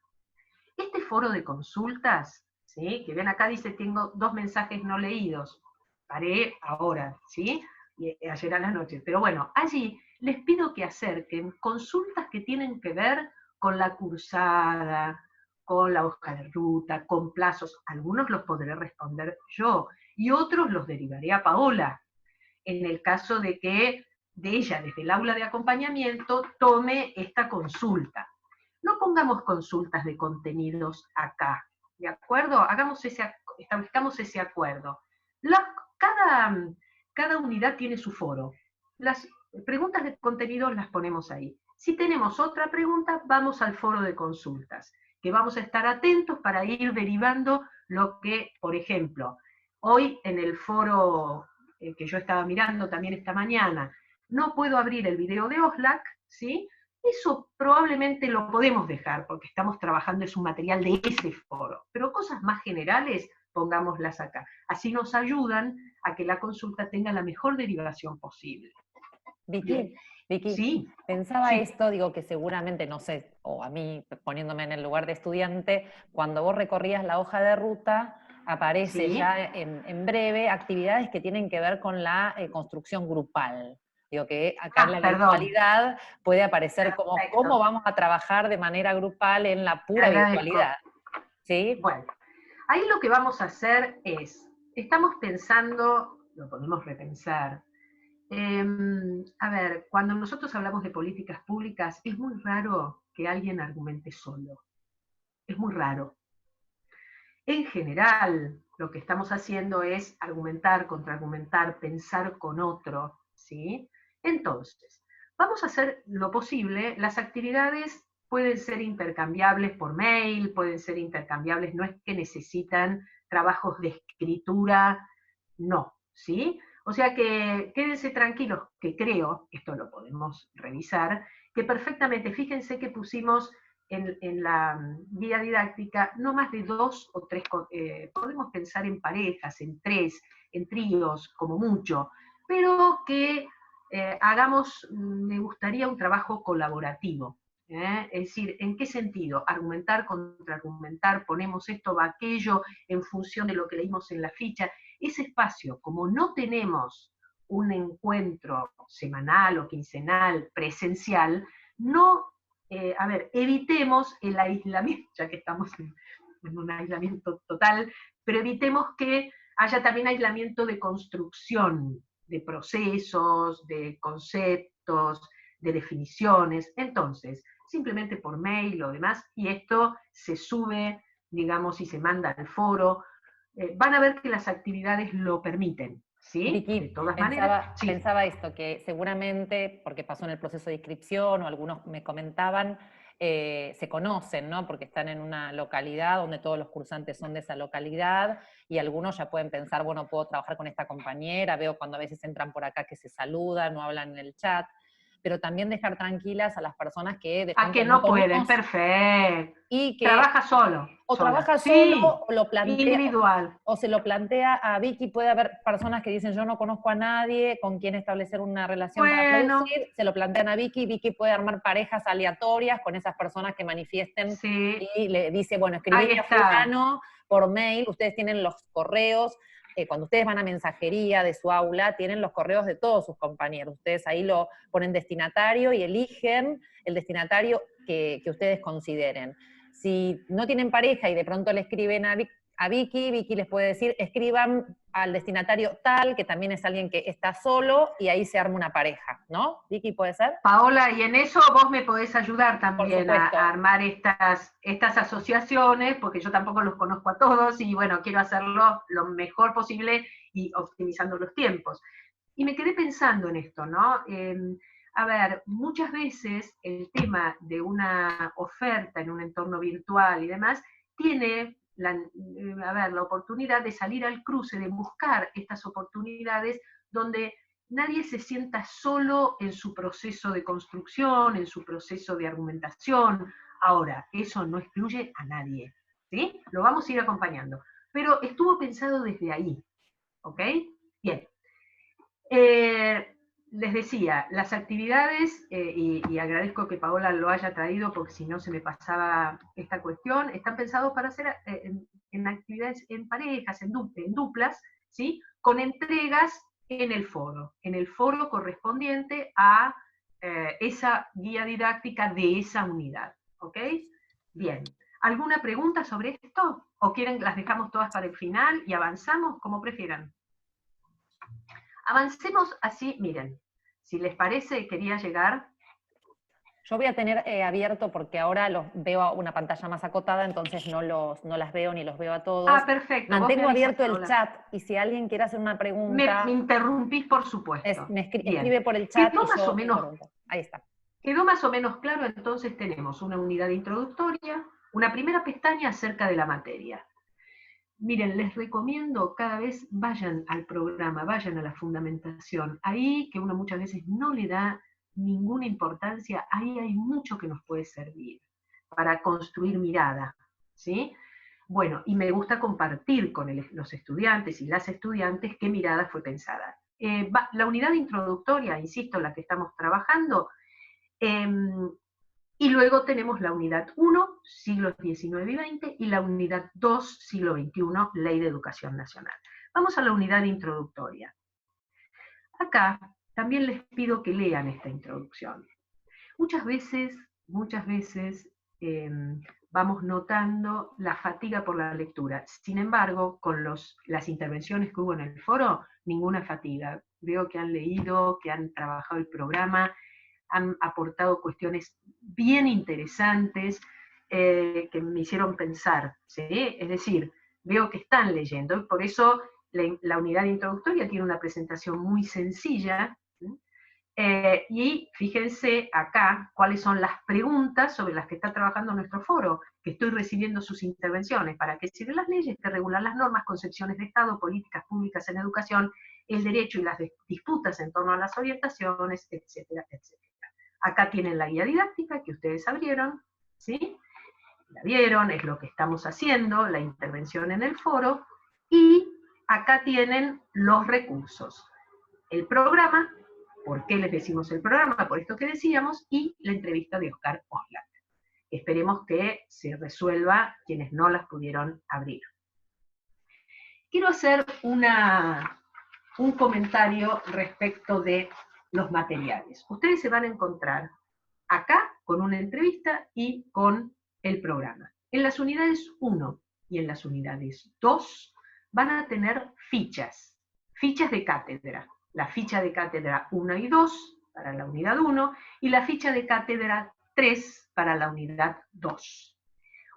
Este foro de consultas, ¿sí? Que ven acá dice, tengo 2 mensajes no leídos. Paré ahora, ¿sí? Y ayer a la noche. Pero bueno, allí les pido que acerquen consultas que tienen que ver con la cursada, con la hoja de ruta, con plazos. Algunos los podré responder yo, y otros los derivaré a Paola, en el caso de que de ella, desde el aula de acompañamiento, tome esta consulta. No pongamos consultas de contenidos acá, ¿de acuerdo? Establezcamos ese acuerdo. Cada unidad tiene su foro. Las preguntas de contenidos las ponemos ahí. Si tenemos otra pregunta, vamos al foro de consultas, que vamos a estar atentos para ir derivando lo que, por ejemplo, hoy en el foro que yo estaba mirando también esta mañana, no puedo abrir el video de OSLAC, ¿sí? Eso probablemente lo podemos dejar, porque estamos trabajando, es un material de ese foro, pero cosas más generales, pongámoslas acá. Así nos ayudan a que la consulta tenga la mejor derivación posible. Vicky, Sí, pensaba sí. esto, digo que seguramente, no sé, o a mí poniéndome en el lugar de estudiante, cuando vos recorrías la hoja de ruta, aparece Sí. ya en breve actividades que tienen que ver con la construcción grupal. Digo que acá en la virtualidad puede aparecer como cómo vamos a trabajar de manera grupal en la pura virtualidad. ¿Sí? Bueno, ahí lo que vamos a hacer es, estamos pensando, lo podemos repensar, a ver, cuando nosotros hablamos de políticas públicas, es muy raro que alguien argumente solo. Es muy raro. En general, lo que estamos haciendo es argumentar, contraargumentar, pensar con otro, ¿sí? Entonces, vamos a hacer lo posible. Las actividades pueden ser intercambiables por mail, pueden ser intercambiables, no es que necesitan trabajos de escritura, no, ¿sí? O sea que quédense tranquilos, que creo, esto lo podemos revisar, que perfectamente, fíjense que pusimos en la guía didáctica no más de 2 o 3, podemos pensar en parejas, en 3, en tríos, como mucho, pero que hagamos, me gustaría un trabajo colaborativo. Es decir, ¿en qué sentido? Argumentar, contraargumentar, ponemos esto, va aquello, en función de lo que leímos en la ficha. Ese espacio, como no tenemos un encuentro semanal o quincenal presencial, no, evitemos el aislamiento, ya que estamos en un aislamiento total, pero evitemos que haya también aislamiento de construcción, de procesos, de conceptos, de definiciones. Entonces, simplemente por mail o demás, y esto se sube, digamos, y se manda al foro. Van a ver que las actividades lo permiten, ¿sí? Vicky, de todas maneras, sí. Pensaba esto, que seguramente, porque pasó en el proceso de inscripción, o algunos me comentaban, se conocen, ¿no? Porque están en una localidad donde todos los cursantes son de esa localidad, y algunos ya pueden pensar, bueno, puedo trabajar con esta compañera, veo cuando a veces entran por acá que se saludan, no hablan en el chat, pero también dejar tranquilas a las personas que de a que no pueden, perfecto. Y que trabaja solo. O sola. trabaja Sí, solo, o lo plantea, individual. o se lo plantea a Vicky. Puede haber personas que dicen, yo no conozco a nadie con quien establecer una relación para producir, se lo plantean a Vicky, Vicky puede armar parejas aleatorias con esas personas que manifiesten, y le dice, bueno, escribí a fulano por mail, ustedes tienen los correos, cuando ustedes van a mensajería de su aula, tienen los correos de todos sus compañeros, ustedes ahí lo ponen destinatario y eligen el destinatario que ustedes consideren. Si no tienen pareja y de pronto le escriben a Vicky, Vicky les puede decir, escriban al destinatario tal, que también es alguien que está solo, y ahí se arma una pareja, ¿no? Vicky, ¿puede ser? Paola, y en eso vos me podés ayudar también a armar estas asociaciones, porque yo tampoco los conozco a todos, y bueno, quiero hacerlo lo mejor posible y optimizando los tiempos. Y me quedé pensando en esto, ¿no? A ver, muchas veces el tema de una oferta en un entorno virtual y demás tiene la oportunidad de salir al cruce, de buscar estas oportunidades donde nadie se sienta solo en su proceso de construcción, en su proceso de argumentación. Ahora, eso no excluye a nadie, ¿sí? Lo vamos a ir acompañando. Pero estuvo pensado desde ahí, ¿ok? Bien. les decía, las actividades, y agradezco que Paola lo haya traído porque si no se me pasaba esta cuestión, están pensados para hacer en actividades en parejas, en duplas, ¿sí? Con entregas en el foro correspondiente a esa guía didáctica de esa unidad, ¿ok? Bien, ¿alguna pregunta sobre esto? ¿O quieren las dejamos todas para el final y avanzamos? Como prefieran. Avancemos así, miren, si les parece, quería llegar. Yo voy a tener abierto porque ahora los veo a una pantalla más acotada, entonces no las veo ni los veo a todos. Ah, perfecto. Mantengo abierto el Paola. chat y si alguien quiere hacer una pregunta... Me interrumpís, por supuesto. Escribe por el chat Quedó y más yo o menos, pregunto. Ahí está. Quedó más o menos claro, entonces tenemos una unidad introductoria, una primera pestaña acerca de la materia. Miren, les recomiendo cada vez vayan al programa, vayan a la fundamentación. Ahí, que uno muchas veces no le da ninguna importancia, ahí hay mucho que nos puede servir para construir mirada, ¿sí? Bueno, y me gusta compartir con los estudiantes y las estudiantes qué mirada fue pensada. La unidad introductoria, insisto, la que estamos trabajando, y luego tenemos la unidad 1, siglos XIX y XX, y la unidad 2, siglo XXI, Ley de Educación Nacional. Vamos a la unidad introductoria. Acá también les pido que lean esta introducción. Muchas veces vamos notando la fatiga por la lectura. Sin embargo, con las intervenciones que hubo en el foro, ninguna fatiga. Veo que han leído, que han trabajado el programa, han aportado cuestiones bien interesantes que me hicieron pensar, ¿sí? Es decir, veo que están leyendo, y por eso la unidad introductoria tiene una presentación muy sencilla, ¿sí? Y fíjense acá cuáles son las preguntas sobre las que está trabajando nuestro foro, que estoy recibiendo sus intervenciones, para qué sirven las leyes, que regulan las normas, concepciones de Estado, políticas públicas en educación, el derecho y las disputas en torno a las orientaciones, etcétera, etcétera. Acá tienen la guía didáctica que ustedes abrieron, ¿sí? La vieron, es lo que estamos haciendo, la intervención en el foro, y acá tienen los recursos. El programa, ¿por qué les decimos el programa? Por esto que decíamos, y la entrevista de Oscar Osland. Esperemos que se resuelva quienes no las pudieron abrir. Quiero hacer un comentario respecto de los materiales. Ustedes se van a encontrar acá con una entrevista y con el programa. En las unidades 1 y en las unidades 2 van a tener fichas de cátedra. La ficha de cátedra 1 y 2 para la unidad 1 y la ficha de cátedra 3 para la unidad 2.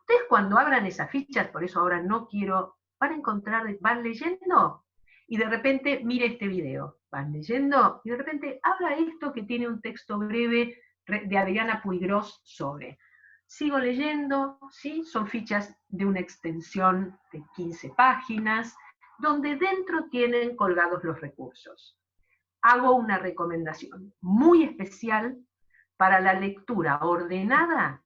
Ustedes cuando abran esas fichas, por eso ahora no quiero, van a encontrar, van leyendo y de repente mire este video. Van leyendo y de repente abra esto que tiene un texto breve de Adriana Puigros sobre. Sigo leyendo, ¿sí? Son fichas de una extensión de 15 páginas, donde dentro tienen colgados los recursos. Hago una recomendación muy especial para la lectura ordenada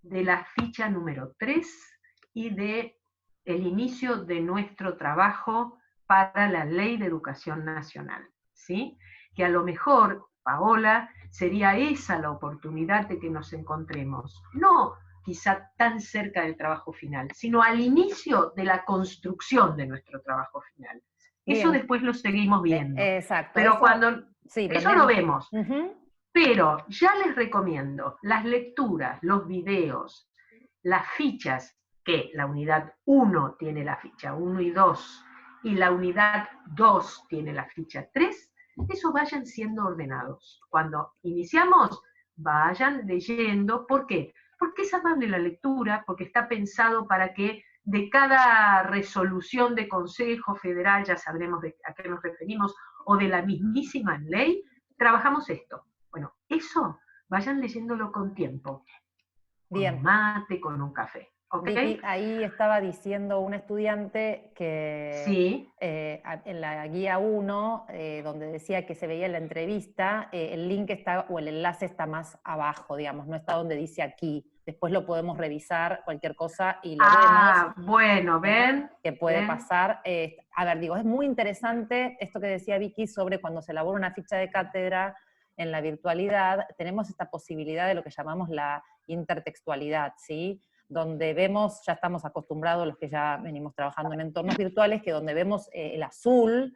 de la ficha número 3 y de el inicio de nuestro trabajo para la Ley de Educación Nacional, ¿sí? Que a lo mejor, Paola, sería esa la oportunidad de que nos encontremos, no quizá tan cerca del trabajo final, sino al inicio de la construcción de nuestro trabajo final. Bien. Eso después lo seguimos viendo. Exacto. Pero eso, cuando sí, eso lo vemos. Pero ya les recomiendo las lecturas, los videos, las fichas, que la unidad 1 tiene la ficha 1 y 2, y la unidad 2 tiene la ficha 3, eso vayan siendo ordenados. Cuando iniciamos, vayan leyendo. ¿Por qué? Porque es amable la lectura, porque está pensado para que de cada resolución de Consejo Federal, ya sabremos a qué nos referimos, o de la mismísima ley, trabajamos esto. Bueno, eso vayan leyéndolo con tiempo. Bien. Con un mate, con un café. ¿Okay? Vicky, ahí estaba diciendo un estudiante que sí. En la guía 1, donde decía que se veía la entrevista, el link está, o el enlace está más abajo, digamos, no está donde dice aquí. después lo podemos revisar, cualquier cosa, y lo vemos. Bueno, ¿ven? Que puede ¿ven? pasar. A ver, digo, es muy interesante esto que decía Vicky sobre cuando se elabora una ficha de cátedra en la virtualidad, tenemos esta posibilidad de lo que llamamos la intertextualidad, ¿sí? Donde vemos, ya estamos acostumbrados los que ya venimos trabajando en entornos virtuales, que donde vemos el azul,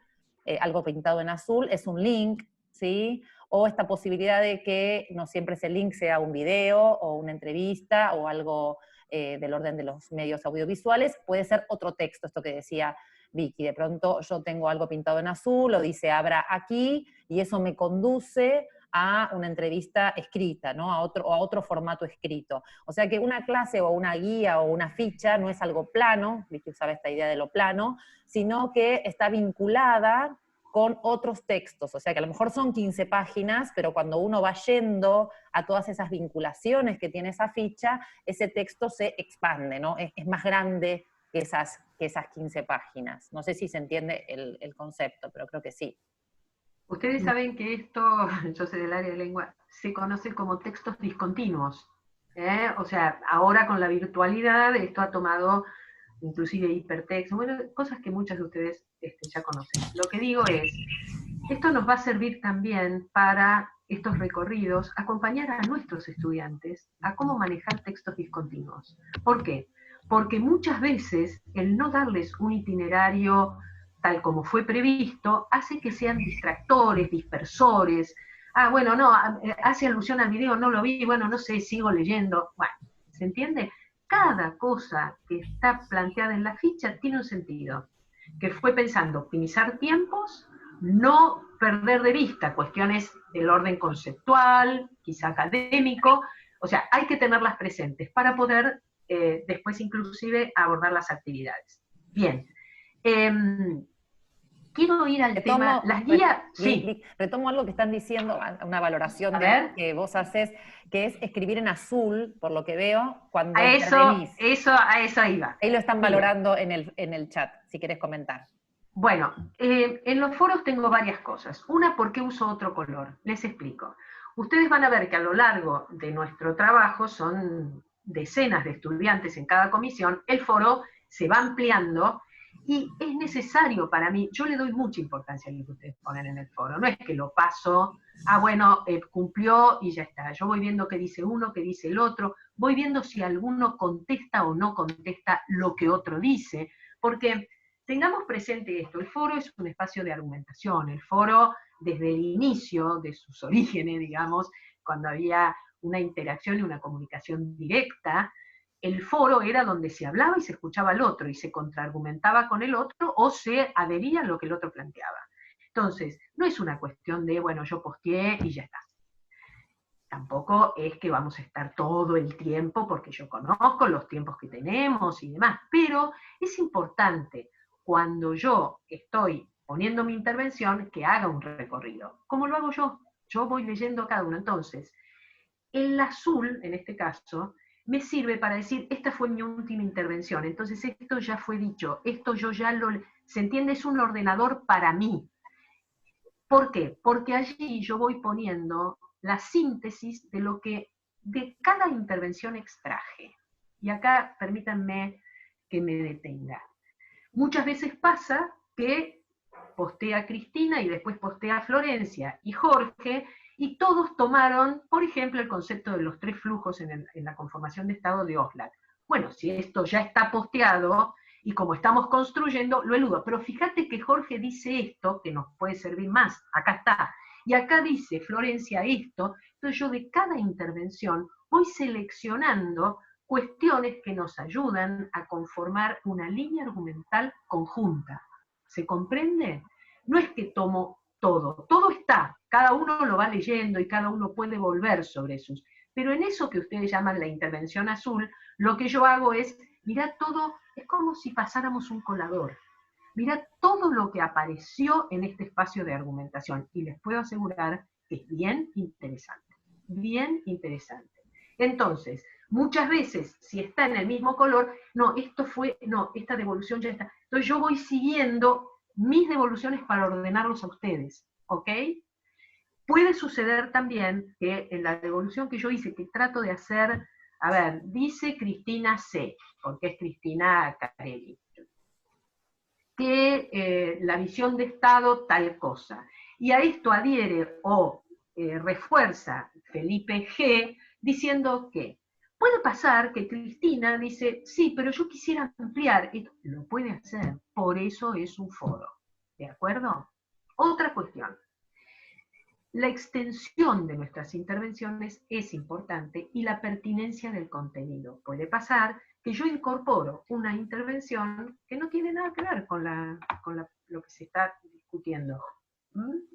algo pintado en azul, es un link, ¿sí? O esta posibilidad de que no siempre ese link sea un video o una entrevista o algo del orden de los medios audiovisuales, puede ser otro texto, esto que decía Vicky, de pronto yo tengo algo pintado en azul, o dice abra aquí, y eso me conduce a una entrevista escrita, ¿no? a otro formato escrito. O sea que una clase o una guía o una ficha no es algo plano, Vicky usaba esta idea de lo plano, sino que está vinculada con otros textos, o sea que a lo mejor son 15 páginas, pero cuando uno va yendo a todas esas vinculaciones que tiene esa ficha, ese texto se expande, ¿no? Es más grande que esas 15 páginas. No sé si se entiende el concepto, pero creo que sí. Ustedes saben que esto, yo soy del área de lengua, se conoce como textos discontinuos. O sea, ahora con la virtualidad esto ha tomado inclusive hipertexto, bueno, cosas que muchas de ustedes ya conocen. Lo que digo es, esto nos va a servir también para estos recorridos, acompañar a nuestros estudiantes a cómo manejar textos discontinuos. ¿Por qué? Porque muchas veces el no darles un itinerario tal como fue previsto hace que sean distractores, dispersores. Bueno, no, hace alusión al video, no lo vi, bueno, no sé, sigo leyendo. Bueno, ¿se entiende? Cada cosa que está planteada en la ficha tiene un sentido, que fue pensando optimizar tiempos, no perder de vista cuestiones del orden conceptual, quizá académico, o sea, hay que tenerlas presentes para poder después inclusive abordar las actividades. Bien, quiero ir al tema, las guías, sí. Retomo algo que están diciendo, una valoración que vos haces, que es escribir en azul, por lo que veo, cuando intervenís. A eso iba. Ahí lo están valorando en el chat, si querés comentar. Bueno, en los foros tengo varias cosas. Una, ¿por qué uso otro color? Les explico. Ustedes van a ver que a lo largo de nuestro trabajo, son decenas de estudiantes en cada comisión, el foro se va ampliando, y es necesario para mí, yo le doy mucha importancia a lo que ustedes ponen en el foro, no es que lo paso, bueno, cumplió y ya está, yo voy viendo qué dice uno, qué dice el otro, voy viendo si alguno contesta o no contesta lo que otro dice, porque tengamos presente esto, el foro es un espacio de argumentación, el foro desde el inicio de sus orígenes, digamos, cuando había una interacción y una comunicación directa, el foro era donde se hablaba y se escuchaba al otro, y se contraargumentaba con el otro, o se adhería a lo que el otro planteaba. Entonces, no es una cuestión de, bueno, yo posteé y ya está. Tampoco es que vamos a estar todo el tiempo, porque yo conozco los tiempos que tenemos y demás, pero es importante, cuando yo estoy poniendo mi intervención, que haga un recorrido. ¿Cómo lo hago yo? Yo voy leyendo cada uno. Entonces, el azul, en este caso, me sirve para decir, esta fue mi última intervención, entonces esto ya fue dicho, esto yo ya lo... ¿Se entiende? Es un ordenador para mí. ¿Por qué? Porque allí yo voy poniendo la síntesis de lo que de cada intervención extraje. Y acá permítanme que me detenga. Muchas veces pasa que postea Cristina y después postea Florencia y Jorge, y todos tomaron, por ejemplo, el concepto de los 3 flujos en la conformación de estado de Oslak. Bueno, si esto ya está posteado, y como estamos construyendo, lo eludo. Pero fíjate que Jorge dice esto, que nos puede servir más, acá está. Y acá dice Florencia esto, entonces yo de cada intervención voy seleccionando cuestiones que nos ayudan a conformar una línea argumental conjunta. ¿Se comprende? No es que tomo todo está, cada uno lo va leyendo y cada uno puede volver sobre esos. Pero en eso que ustedes llaman la intervención azul, lo que yo hago es, mirá todo, es como si pasáramos un colador. Mirá todo lo que apareció en este espacio de argumentación, y les puedo asegurar que es bien interesante, bien interesante. Entonces, muchas veces, si está en el mismo color, no, esta devolución ya está. Entonces yo voy siguiendo mis devoluciones para ordenarlos a ustedes, ¿ok? Puede suceder también que en la devolución que yo hice, que trato de hacer A ver, dice Cristina C., porque es Cristina Carelli, que la visión de Estado tal cosa. Y a esto adhiere o refuerza Felipe G., diciendo que puede pasar que Cristina dice, sí, pero yo quisiera ampliar. Esto lo puede hacer, por eso es un foro. ¿De acuerdo? Otra cuestión. La extensión de nuestras intervenciones es importante y la pertinencia del contenido. Puede pasar que yo incorporo una intervención que no tiene nada que ver con lo que se está discutiendo.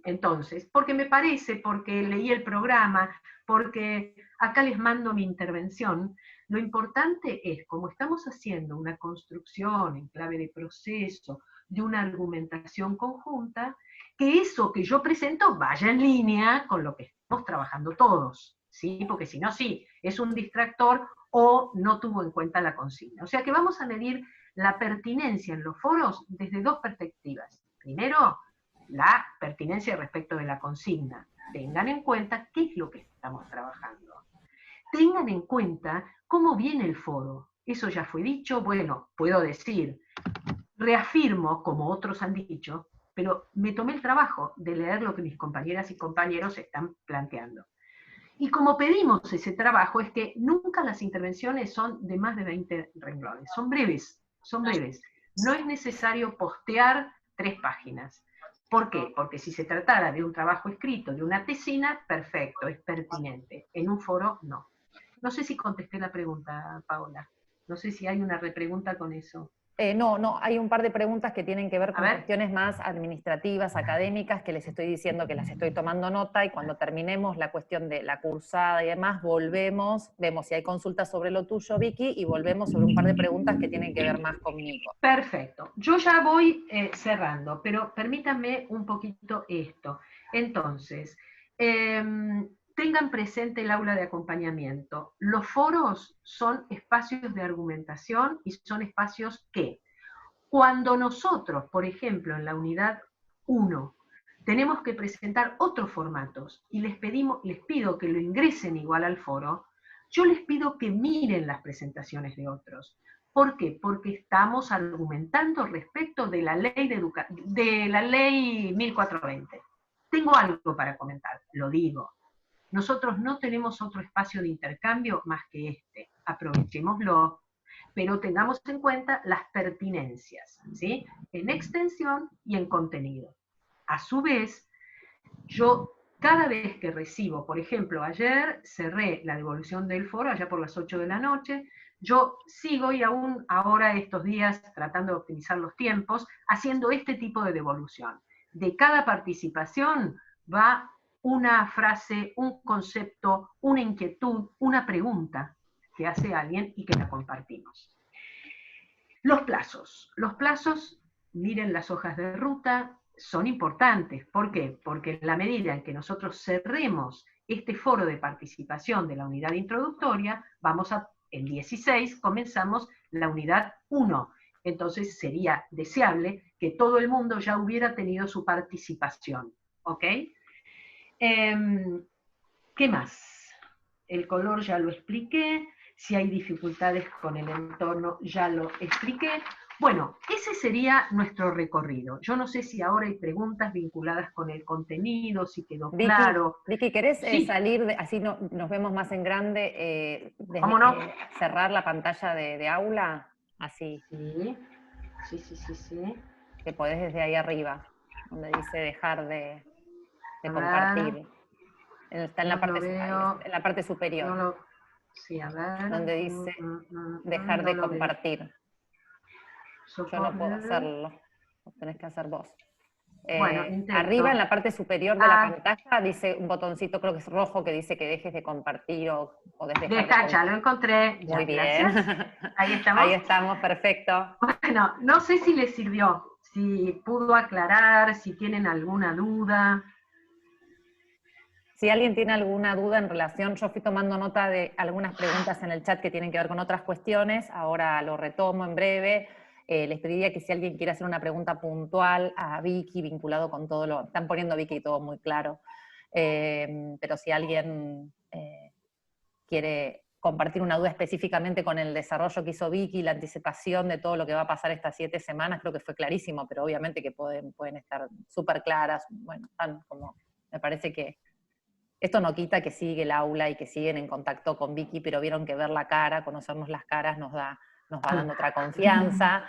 Entonces, porque me parece, porque leí el programa, porque acá les mando mi intervención, lo importante es, como estamos haciendo una construcción en clave de proceso, de una argumentación conjunta, que eso que yo presento vaya en línea con lo que estamos trabajando todos, ¿sí? Porque si no, sí, es un distractor o no tuvo en cuenta la consigna. O sea que vamos a medir la pertinencia en los foros desde dos perspectivas. Primero, la pertinencia respecto de la consigna. Tengan en cuenta qué es lo que estamos trabajando. Tengan en cuenta cómo viene el foro. Eso ya fue dicho, bueno, puedo decir, reafirmo, como otros han dicho, pero me tomé el trabajo de leer lo que mis compañeras y compañeros están planteando. Y como pedimos ese trabajo, es que nunca las intervenciones son de más de 20 renglones, son breves, son breves. No es necesario postear 3 páginas. ¿Por qué? Porque si se tratara de un trabajo escrito, de una tesina, perfecto, es pertinente. En un foro, no. No sé si contesté la pregunta, Paola. No sé si hay una repregunta con eso. No, hay un par de preguntas que tienen que ver con cuestiones más administrativas, académicas, que les estoy diciendo que las estoy tomando nota, y cuando terminemos la cuestión de la cursada y demás, volvemos, vemos si hay consultas sobre lo tuyo, Vicky, y volvemos sobre un par de preguntas que tienen que ver más conmigo. Perfecto. Yo ya voy cerrando, pero permítanme un poquito esto. Entonces, tengan presente el aula de acompañamiento. Los foros son espacios de argumentación y son espacios que, cuando nosotros, por ejemplo, en la unidad 1, tenemos que presentar otros formatos y les pido que lo ingresen igual al foro, yo les pido que miren las presentaciones de otros. ¿Por qué? Porque estamos argumentando respecto de la ley de la ley 1420. Tengo algo para comentar, lo digo. Nosotros no tenemos otro espacio de intercambio más que este. Aprovechémoslo, pero tengamos en cuenta las pertinencias, ¿sí? En extensión y en contenido. A su vez, yo cada vez que recibo, por ejemplo, ayer cerré la devolución del foro, allá por las 8 de la noche, yo sigo y aún ahora estos días tratando de optimizar los tiempos, haciendo este tipo de devolución. De cada participación va una frase, un concepto, una inquietud, una pregunta que hace alguien y que la compartimos. Los plazos, miren las hojas de ruta, son importantes. ¿Por qué? Porque en la medida en que nosotros cerremos este foro de participación de la unidad introductoria, el 16 comenzamos la unidad 1. Entonces sería deseable que todo el mundo ya hubiera tenido su participación. ¿Ok? ¿Qué más? El color ya lo expliqué. Si hay dificultades con el entorno, ya lo expliqué. Bueno, ese sería nuestro recorrido. Yo no sé si ahora hay preguntas vinculadas con el contenido, si quedó claro. Vicky, ¿querés sí. salir, así nos vemos más en grande, ¿Cómo no? cerrar la pantalla de aula? Así. Sí. Que podés desde ahí arriba, donde dice dejar de compartir. Está en la parte superior. Sí, a ver. Donde dice dejar de compartir. Yo no puedo hacerlo, lo tenés que hacer vos. Bueno, arriba en la parte superior de la pantalla dice un botoncito, creo que es rojo, que dice que dejes de compartir o dejar ya lo encontré. Muy bien. Ahí estamos. Ahí estamos, perfecto. Bueno, no sé si les sirvió, si pudo aclarar, si tienen alguna duda. Si alguien tiene alguna duda en relación, yo fui tomando nota de algunas preguntas en el chat que tienen que ver con otras cuestiones, ahora lo retomo en breve. Les pediría que si alguien quiere hacer una pregunta puntual a Vicky, vinculado con todo lo... Están poniendo a Vicky todo muy claro, pero si alguien quiere compartir una duda específicamente con el desarrollo que hizo Vicky, la anticipación de todo lo que va a pasar estas 7 semanas, creo que fue clarísimo, pero obviamente que pueden estar súper claras, bueno, tan como, me parece que esto no quita que sigue el aula y que siguen en contacto con Vicky, pero vieron que ver la cara, conocernos las caras nos va dando otra confianza.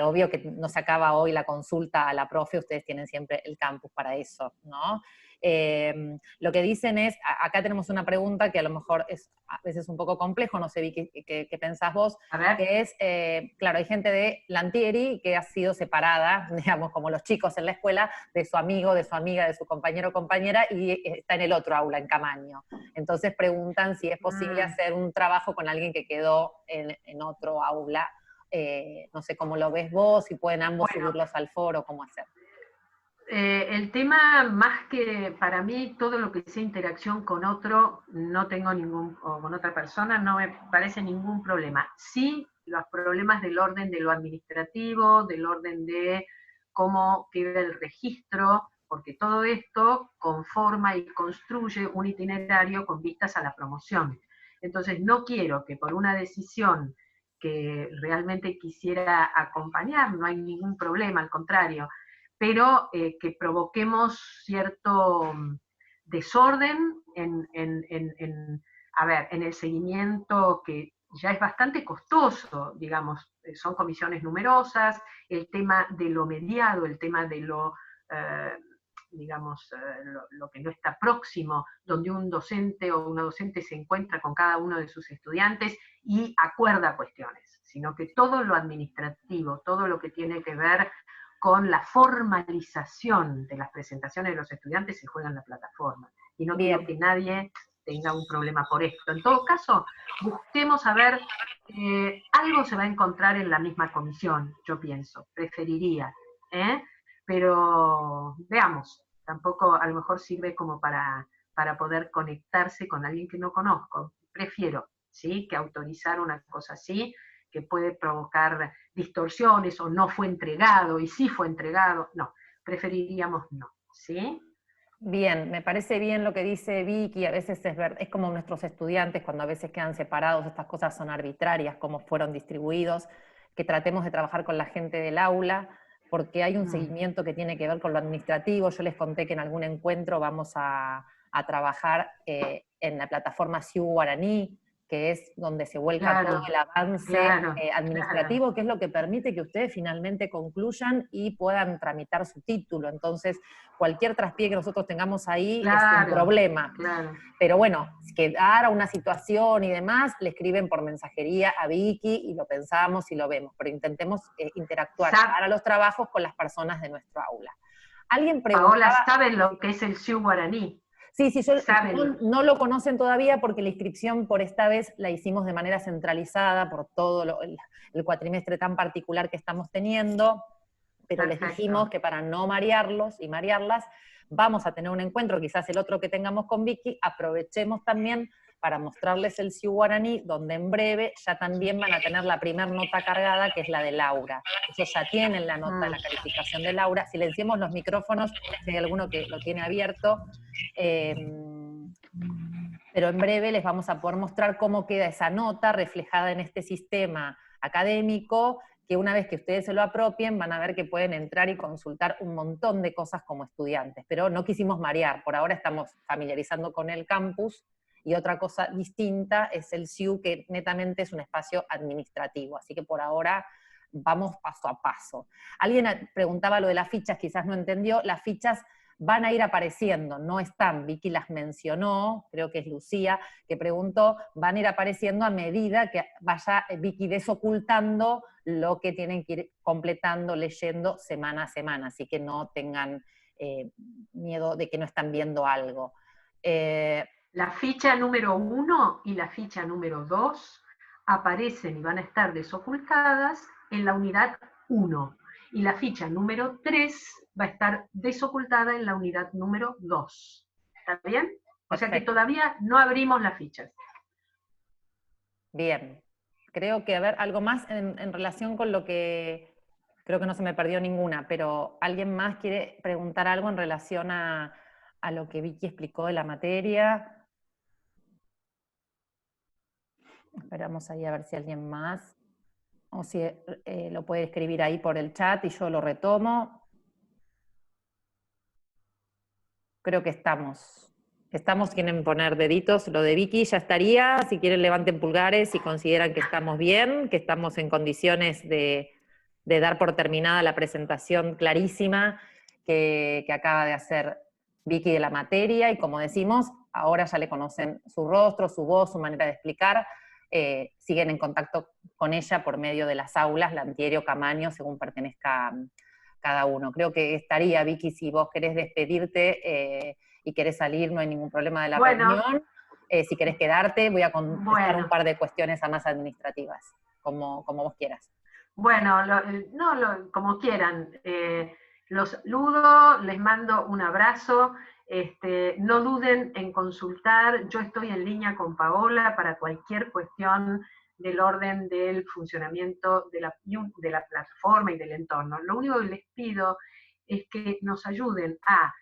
Obvio que no se acaba hoy la consulta a la profe, ustedes tienen siempre el campus para eso, ¿no? Lo que dicen es, acá tenemos una pregunta que a lo mejor es a veces un poco complejo, no sé, Vicky, ¿qué pensás vos? A ver. Que es, claro, hay gente de Lantieri que ha sido separada, digamos, como los chicos en la escuela, de su amigo, de su amiga, de su compañero o compañera, y está en el otro aula, en Camaño. Entonces preguntan si es posible hacer un trabajo con alguien que quedó en otro aula. No sé cómo lo ves vos, si pueden ambos subirlos al foro, cómo hacer. El tema, más que para mí, todo lo que sea interacción con otro, no tengo o con otra persona, no me parece ningún problema. Sí, los problemas del orden de lo administrativo, del orden de cómo queda el registro, porque todo esto conforma y construye un itinerario con vistas a la promoción. Entonces, no quiero que por una decisión que realmente quisiera acompañar, no hay ningún problema, al contrario, pero que provoquemos cierto desorden en el seguimiento, que ya es bastante costoso, digamos, son comisiones numerosas, el tema de lo mediado, el tema de lo, lo que no está próximo, donde un docente o una docente se encuentra con cada uno de sus estudiantes y acuerda cuestiones, sino que todo lo administrativo, todo lo que tiene que ver con la formalización de las presentaciones de los estudiantes se juega en la plataforma. Y no quiero que nadie tenga un problema por esto. En todo caso, busquemos a ver, algo se va a encontrar en la misma comisión, yo pienso, preferiría. Pero veamos, tampoco a lo mejor sirve como para poder conectarse con alguien que no conozco. Prefiero, ¿sí?, que autorizar una cosa así, que puede provocar distorsiones, o no fue entregado, y sí fue entregado. No, preferiríamos no, ¿sí? Bien, me parece bien lo que dice Vicky, a veces es como nuestros estudiantes, cuando a veces quedan separados, estas cosas son arbitrarias, cómo fueron distribuidos, que tratemos de trabajar con la gente del aula, porque hay un seguimiento que tiene que ver con lo administrativo. Yo les conté que en algún encuentro vamos a trabajar en la plataforma Ciu Guaraní, que es donde se vuelca todo el avance administrativo, que es lo que permite que ustedes finalmente concluyan y puedan tramitar su título. Entonces, cualquier traspié que nosotros tengamos ahí es un problema. Pero bueno, quedara una situación y demás, le escriben por mensajería a Vicky y lo pensamos y lo vemos, pero intentemos interactuar para los trabajos con las personas de nuestro aula. Alguien preguntaba... Paola, ¿saben lo que es el Ciu Guaraní? Sí, yo no lo conocen todavía porque la inscripción por esta vez la hicimos de manera centralizada por todo el cuatrimestre tan particular que estamos teniendo, pero les dijimos que para no marearlos y marearlas, vamos a tener un encuentro, quizás el otro que tengamos con Vicky, aprovechemos también para mostrarles el Ciu Guaraní, donde en breve ya también van a tener la primera nota cargada, que es la de Laura. Ellos ya tienen la nota de la calificación de Laura. Silenciemos los micrófonos, si hay alguno que lo tiene abierto. Pero en breve les vamos a poder mostrar cómo queda esa nota reflejada en este sistema académico, que una vez que ustedes se lo apropien, van a ver que pueden entrar y consultar un montón de cosas como estudiantes. Pero no quisimos marear, por ahora estamos familiarizando con el campus. Y otra cosa distinta es el Ciu, que netamente es un espacio administrativo, así que por ahora vamos paso a paso. Alguien preguntaba lo de las fichas, quizás no entendió. Las fichas van a ir apareciendo, no están, Vicky las mencionó, creo que es Lucía, que preguntó, van a ir apareciendo a medida que vaya Vicky desocultando lo que tienen que ir completando, leyendo semana a semana, así que no tengan miedo de que no están viendo algo. La ficha número 1 y la ficha número 2 aparecen y van a estar desocultadas en la unidad 1. Y la ficha número 3 va a estar desocultada en la unidad número 2. ¿Está bien? O sea que todavía no abrimos las fichas. Bien. Creo que, a ver, algo más en relación con lo que... Creo que no se me perdió ninguna, pero ¿alguien más quiere preguntar algo en relación a lo que Vicky explicó de la materia? Esperamos ahí a ver si alguien más, o si lo puede escribir ahí por el chat y yo lo retomo. Creo que estamos. Quieren poner deditos, lo de Vicky ya estaría, si quieren levanten pulgares si consideran que estamos bien, que estamos en condiciones de dar por terminada la presentación clarísima que acaba de hacer Vicky de la materia, y como decimos, ahora ya le conocen su rostro, su voz, su manera de explicar, siguen en contacto con ella por medio de las aulas, Lantieri o Camaño, según pertenezca cada uno. Creo que estaría, Vicky, si vos querés despedirte y querés salir, no hay ningún problema de la reunión. Si querés quedarte, voy a contestar un par de cuestiones más administrativas, como vos quieras. Bueno, como quieran. Los saludo, les mando un abrazo. No duden en consultar. Yo estoy en línea con Paola para cualquier cuestión del orden del funcionamiento de la plataforma y del entorno. Lo único que les pido es que nos ayuden a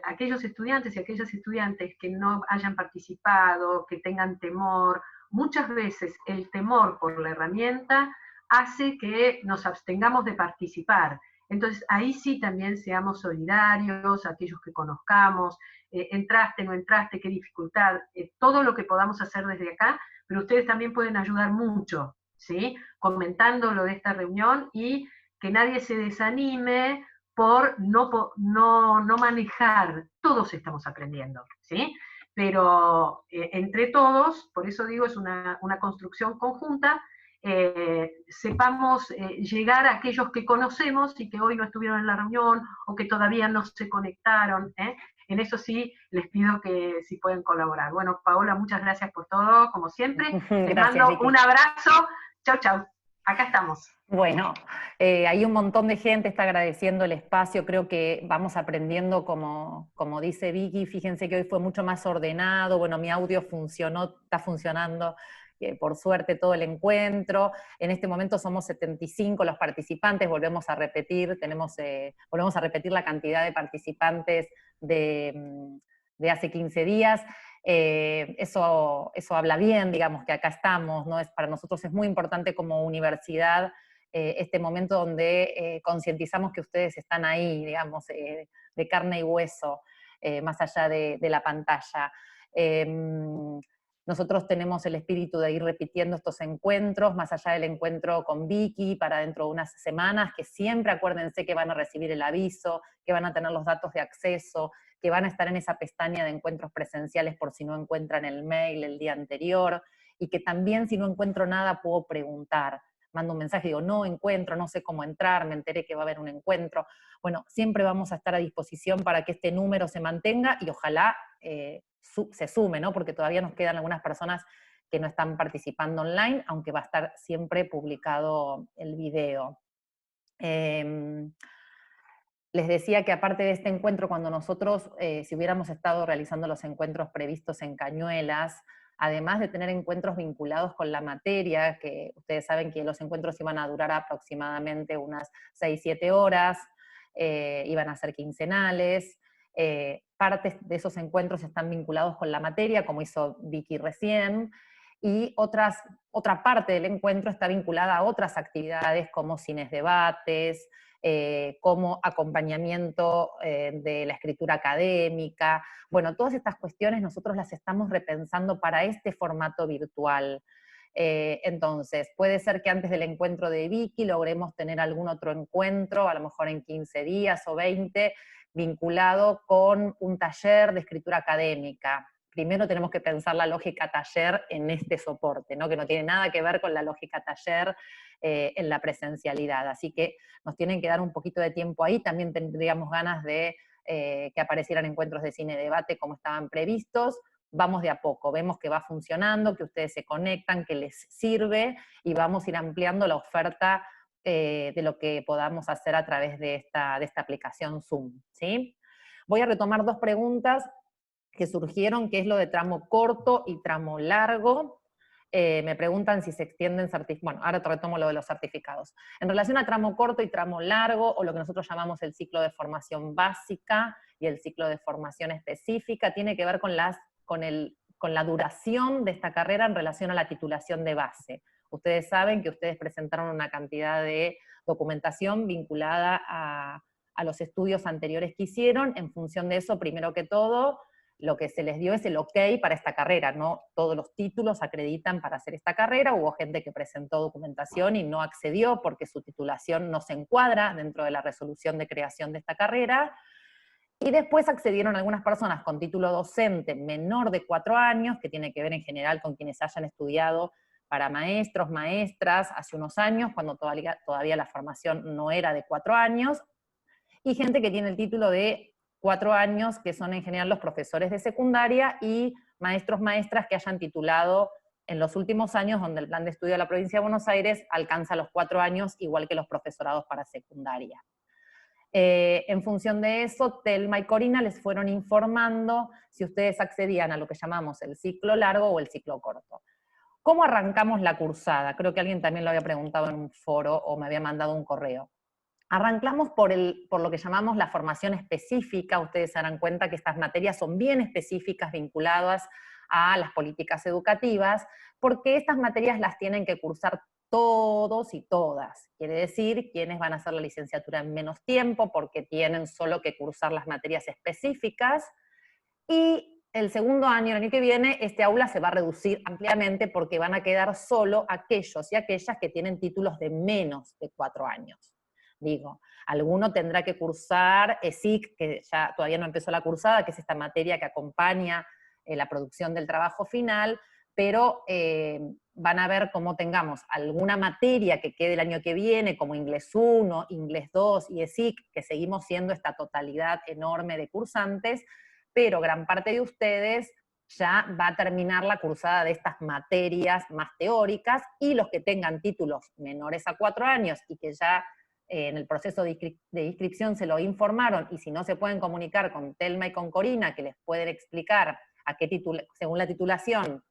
aquellos estudiantes y aquellas estudiantes que no hayan participado, que tengan temor. Muchas veces el temor por la herramienta hace que nos abstengamos de participar. Entonces, ahí sí también seamos solidarios, aquellos que conozcamos, entraste, no entraste, qué dificultad, todo lo que podamos hacer desde acá, pero ustedes también pueden ayudar mucho, ¿sí? Comentando lo de esta reunión, y que nadie se desanime por no manejar. Todos estamos aprendiendo, ¿sí? Pero entre todos, por eso digo, es una construcción conjunta. Sepamos llegar a aquellos que conocemos y que hoy no estuvieron en la reunión o que todavía no se conectaron. En eso sí les pido que si pueden colaborar. Bueno, Paola, muchas gracias por todo, como siempre. Les mando Vicky. un abrazo. Chau, chau. Acá estamos. Bueno, hay un montón de gente, está agradeciendo el espacio, creo que vamos aprendiendo como dice Vicky. Fíjense que hoy fue mucho más ordenado, bueno, mi audio funcionó, está funcionando, por suerte, todo el encuentro. En este momento somos 75 los participantes, volvemos a repetir la cantidad de participantes de hace 15 días. Eso habla bien, digamos, que acá estamos, ¿no? Para nosotros es muy importante como universidad este momento donde concientizamos que ustedes están ahí, digamos, de carne y hueso, más allá de la pantalla. Nosotros tenemos el espíritu de ir repitiendo estos encuentros, más allá del encuentro con Vicky, para dentro de unas semanas, que siempre acuérdense que van a recibir el aviso, que van a tener los datos de acceso, que van a estar en esa pestaña de encuentros presenciales por si no encuentran el mail el día anterior, y que también si no encuentro nada puedo preguntar. Mando un mensaje, digo, no encuentro, no sé cómo entrar, me enteré que va a haber un encuentro. Bueno, siempre vamos a estar a disposición para que este número se mantenga y ojalá se sume, ¿no? Porque todavía nos quedan algunas personas que no están participando online, aunque va a estar siempre publicado el video. Les decía que aparte de este encuentro, cuando nosotros, si hubiéramos estado realizando los encuentros previstos en Cañuelas, además de tener encuentros vinculados con la materia, que ustedes saben que los encuentros iban a durar aproximadamente unas 6-7 horas, iban a ser quincenales, partes de esos encuentros están vinculados con la materia, como hizo Vicky recién, y otra parte del encuentro está vinculada a otras actividades como cines debates, como acompañamiento de la escritura académica. Bueno, todas estas cuestiones nosotros las estamos repensando para este formato virtual. Entonces, puede ser que antes del encuentro de Vicky logremos tener algún otro encuentro, a lo mejor en 15 días o 20, vinculado con un taller de escritura académica. Primero tenemos que pensar la lógica taller en este soporte, ¿no? Que no tiene nada que ver con la lógica taller en la presencialidad. Así que nos tienen que dar un poquito de tiempo ahí. También tendríamos ganas de que aparecieran encuentros de cine debate como estaban previstos. Vamos de a poco, vemos que va funcionando, que ustedes se conectan, que les sirve, y vamos a ir ampliando la oferta de lo que podamos hacer a través de esta aplicación Zoom, ¿sí? Voy a retomar 2 preguntas que surgieron, que es lo de tramo corto y tramo largo. Me preguntan si se extienden certificados. Bueno, ahora te retomo lo de los certificados. En relación a tramo corto y tramo largo, o lo que nosotros llamamos el ciclo de formación básica y el ciclo de formación específica, tiene que ver con el con la duración de esta carrera en relación a la titulación de base. Ustedes saben que ustedes presentaron una cantidad de documentación vinculada a los estudios anteriores que hicieron. En función de eso, primero que todo, lo que se les dio es el ok para esta carrera, no todos los títulos acreditan para hacer esta carrera, hubo gente que presentó documentación y no accedió porque su titulación no se encuadra dentro de la resolución de creación de esta carrera, y después accedieron algunas personas con título docente menor de 4 años, que tiene que ver en general con quienes hayan estudiado para maestros, maestras, hace unos años, cuando todavía la formación no era de 4 años, y gente que tiene el título de 4 años, que son en general los profesores de secundaria, y maestros, maestras que hayan titulado en los últimos años, donde el plan de estudio de la provincia de Buenos Aires alcanza los 4 años, igual que los profesorados para secundaria. En función de eso, Telma y Corina les fueron informando si ustedes accedían a lo que llamamos el ciclo largo o el ciclo corto. ¿Cómo arrancamos la cursada? Creo que alguien también lo había preguntado en un foro o me había mandado un correo. Arrancamos por lo que llamamos la formación específica. Ustedes se darán cuenta que estas materias son bien específicas, vinculadas a las políticas educativas, porque estas materias las tienen que cursar todos y todas. Quiere decir, quienes van a hacer la licenciatura en menos tiempo, porque tienen solo que cursar las materias específicas, y el segundo año, el año que viene, este aula se va a reducir ampliamente porque van a quedar solo aquellos y aquellas que tienen títulos de menos de 4 años. Digo, alguno tendrá que cursar ESIC, que ya todavía no empezó la cursada, que es esta materia que acompaña la producción del trabajo final, pero van a ver cómo tengamos alguna materia que quede el año que viene, como Inglés 1, Inglés 2 y ESIC, que seguimos siendo esta totalidad enorme de cursantes, pero gran parte de ustedes ya va a terminar la cursada de estas materias más teóricas, y los que tengan títulos menores a 4 años y que ya en el proceso de inscripción se lo informaron, y si no se pueden comunicar con Telma y con Corina, que les pueden explicar a qué título, según la titulación,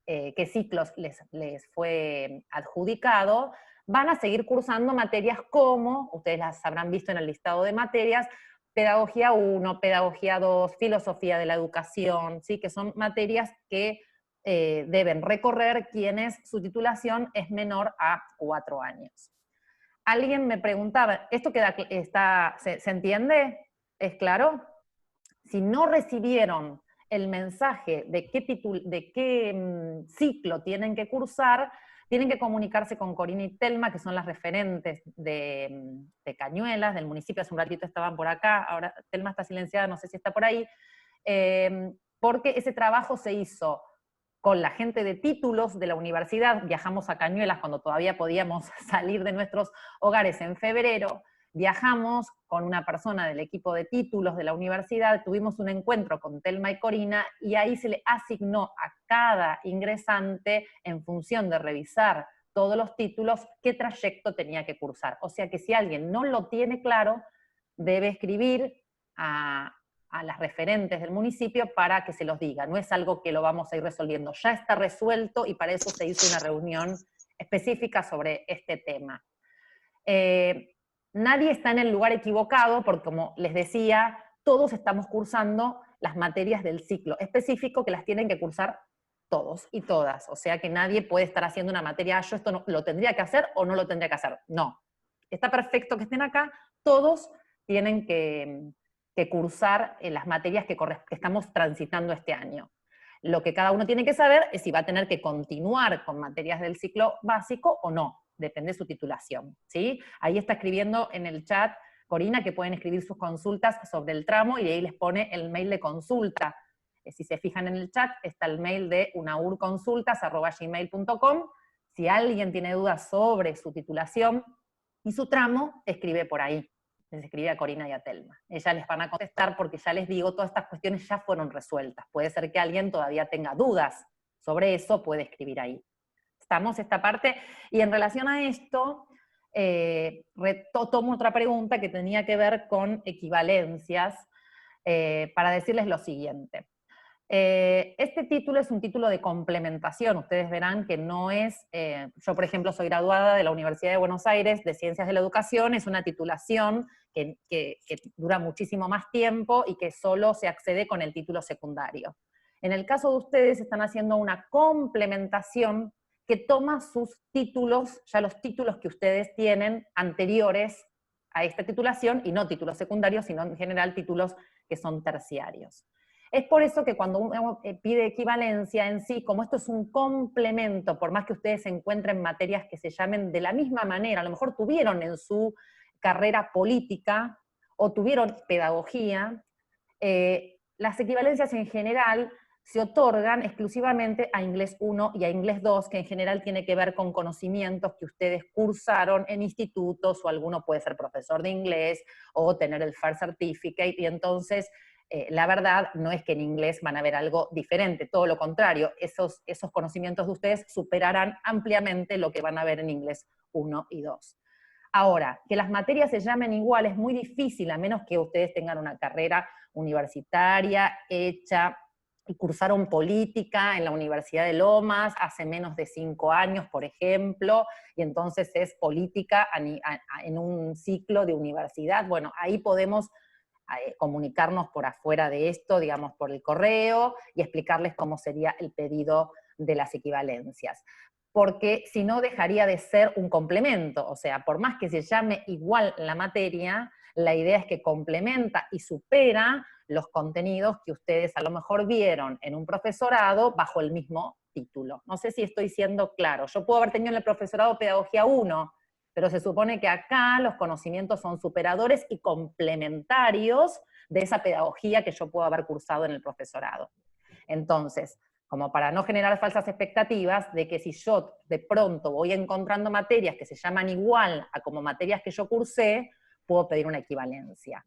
qué ciclos les fue adjudicado, van a seguir cursando materias como, ustedes las habrán visto en el listado de materias, Pedagogía 1, Pedagogía 2, Filosofía de la Educación, ¿sí? Que son materias que deben recorrer quienes su titulación es menor a 4 años. Alguien me preguntaba, ¿esto se entiende? ¿Es claro? Si no recibieron el mensaje de qué ciclo tienen que cursar, tienen que comunicarse con Corina y Telma, que son las referentes de Cañuelas, del municipio. Hace un ratito estaban por acá, ahora Telma está silenciada, no sé si está por ahí, porque ese trabajo se hizo con la gente de títulos de la universidad. Viajamos a Cañuelas cuando todavía podíamos salir de nuestros hogares en febrero, viajamos con una persona del equipo de títulos de la universidad, tuvimos un encuentro con Telma y Corina, y ahí se le asignó a cada ingresante, en función de revisar todos los títulos, qué trayecto tenía que cursar. O sea que si alguien no lo tiene claro, debe escribir a las referentes del municipio para que se los diga. No es algo que lo vamos a ir resolviendo, ya está resuelto, y para eso se hizo una reunión específica sobre este tema. Nadie está en el lugar equivocado, porque como les decía, todos estamos cursando las materias del ciclo específico, que las tienen que cursar todos y todas. O sea que nadie puede estar haciendo una materia, yo esto no, lo tendría que hacer o no lo tendría que hacer. No, está perfecto que estén acá, todos tienen que cursar las materias que estamos transitando este año. Lo que cada uno tiene que saber es si va a tener que continuar con materias del ciclo básico o no, depende de su titulación, ¿sí? Ahí está escribiendo en el chat Corina que pueden escribir sus consultas sobre el tramo, y ahí les pone el mail de consulta. Si se fijan en el chat, está el mail de unaurconsultas@gmail.com. Si alguien tiene dudas sobre su titulación y su tramo, escribe por ahí. Les escribe a Corina y a Telma. Ellas les van a contestar, porque ya les digo, todas estas cuestiones ya fueron resueltas. Puede ser que alguien todavía tenga dudas sobre eso, puede escribir ahí. ¿Estamos esta parte? Y en relación a esto, tomo otra pregunta que tenía que ver con equivalencias, para decirles lo siguiente. Este título es un título de complementación. Ustedes verán que no es, yo por ejemplo soy graduada de la Universidad de Buenos Aires de Ciencias de la Educación, es una titulación que dura muchísimo más tiempo y que solo se accede con el título secundario. En el caso de ustedes están haciendo una complementación que toma sus títulos, ya los títulos que ustedes tienen anteriores a esta titulación, y no títulos secundarios, sino en general títulos que son terciarios. Es por eso que cuando uno pide equivalencia en sí, como esto es un complemento, por más que ustedes se encuentren materias que se llamen de la misma manera, a lo mejor tuvieron en su carrera política o tuvieron pedagogía, las equivalencias en general se otorgan exclusivamente a Inglés 1 y a Inglés 2, que en general tiene que ver con conocimientos que ustedes cursaron en institutos, o alguno puede ser profesor de inglés, o tener el FAIR Certificate, y entonces la verdad no es que en inglés van a ver algo diferente, todo lo contrario, esos conocimientos de ustedes superarán ampliamente lo que van a ver en Inglés 1 y 2. Ahora, que las materias se llamen igual es muy difícil, a menos que ustedes tengan una carrera universitaria hecha y cursaron política en la Universidad de Lomas hace menos de 5 años, por ejemplo, y entonces es política en un ciclo de universidad. Bueno, ahí podemos comunicarnos por afuera de esto, digamos, por el correo, y explicarles cómo sería el pedido de las equivalencias. Porque si no dejaría de ser un complemento, o sea, por más que se llame igual la materia, la idea es que complementa y supera los contenidos que ustedes a lo mejor vieron en un profesorado bajo el mismo título. No sé si estoy siendo claro. Yo puedo haber tenido en el profesorado Pedagogía 1, pero se supone que acá los conocimientos son superadores y complementarios de esa pedagogía que yo puedo haber cursado en el profesorado. Entonces, como para no generar falsas expectativas de que si yo de pronto voy encontrando materias que se llaman igual a como materias que yo cursé, puedo pedir una equivalencia.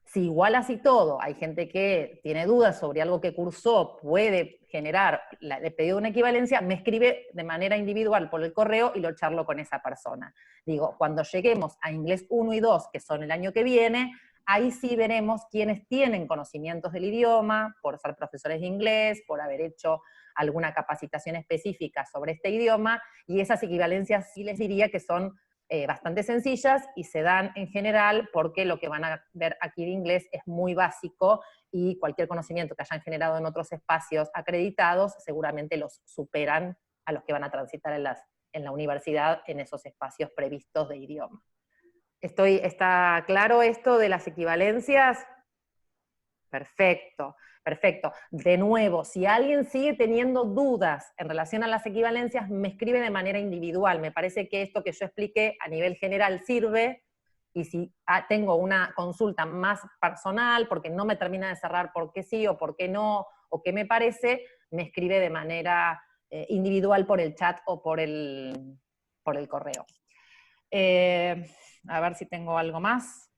Si igual así todo, hay gente que tiene dudas sobre algo que cursó, puede generar el pedido de una equivalencia, me escribe de manera individual por el correo y lo charlo con esa persona. Digo, cuando lleguemos a Inglés 1 y 2, que son el año que viene, ahí sí veremos quiénes tienen conocimientos del idioma, por ser profesores de inglés, por haber hecho alguna capacitación específica sobre este idioma, y esas equivalencias sí les diría que son bastante sencillas y se dan en general porque lo que van a ver aquí de inglés es muy básico y cualquier conocimiento que hayan generado en otros espacios acreditados seguramente los superan a los que van a transitar en la universidad en esos espacios previstos de idioma. ¿Está claro esto de las equivalencias? Perfecto, perfecto. De nuevo, si alguien sigue teniendo dudas en relación a las equivalencias, me escribe de manera individual. Me parece que esto que yo expliqué a nivel general sirve, y si tengo una consulta más personal, porque no me termina de cerrar por qué sí o por qué no, o qué me parece, me escribe de manera individual por el chat o por el correo. A ver si tengo algo más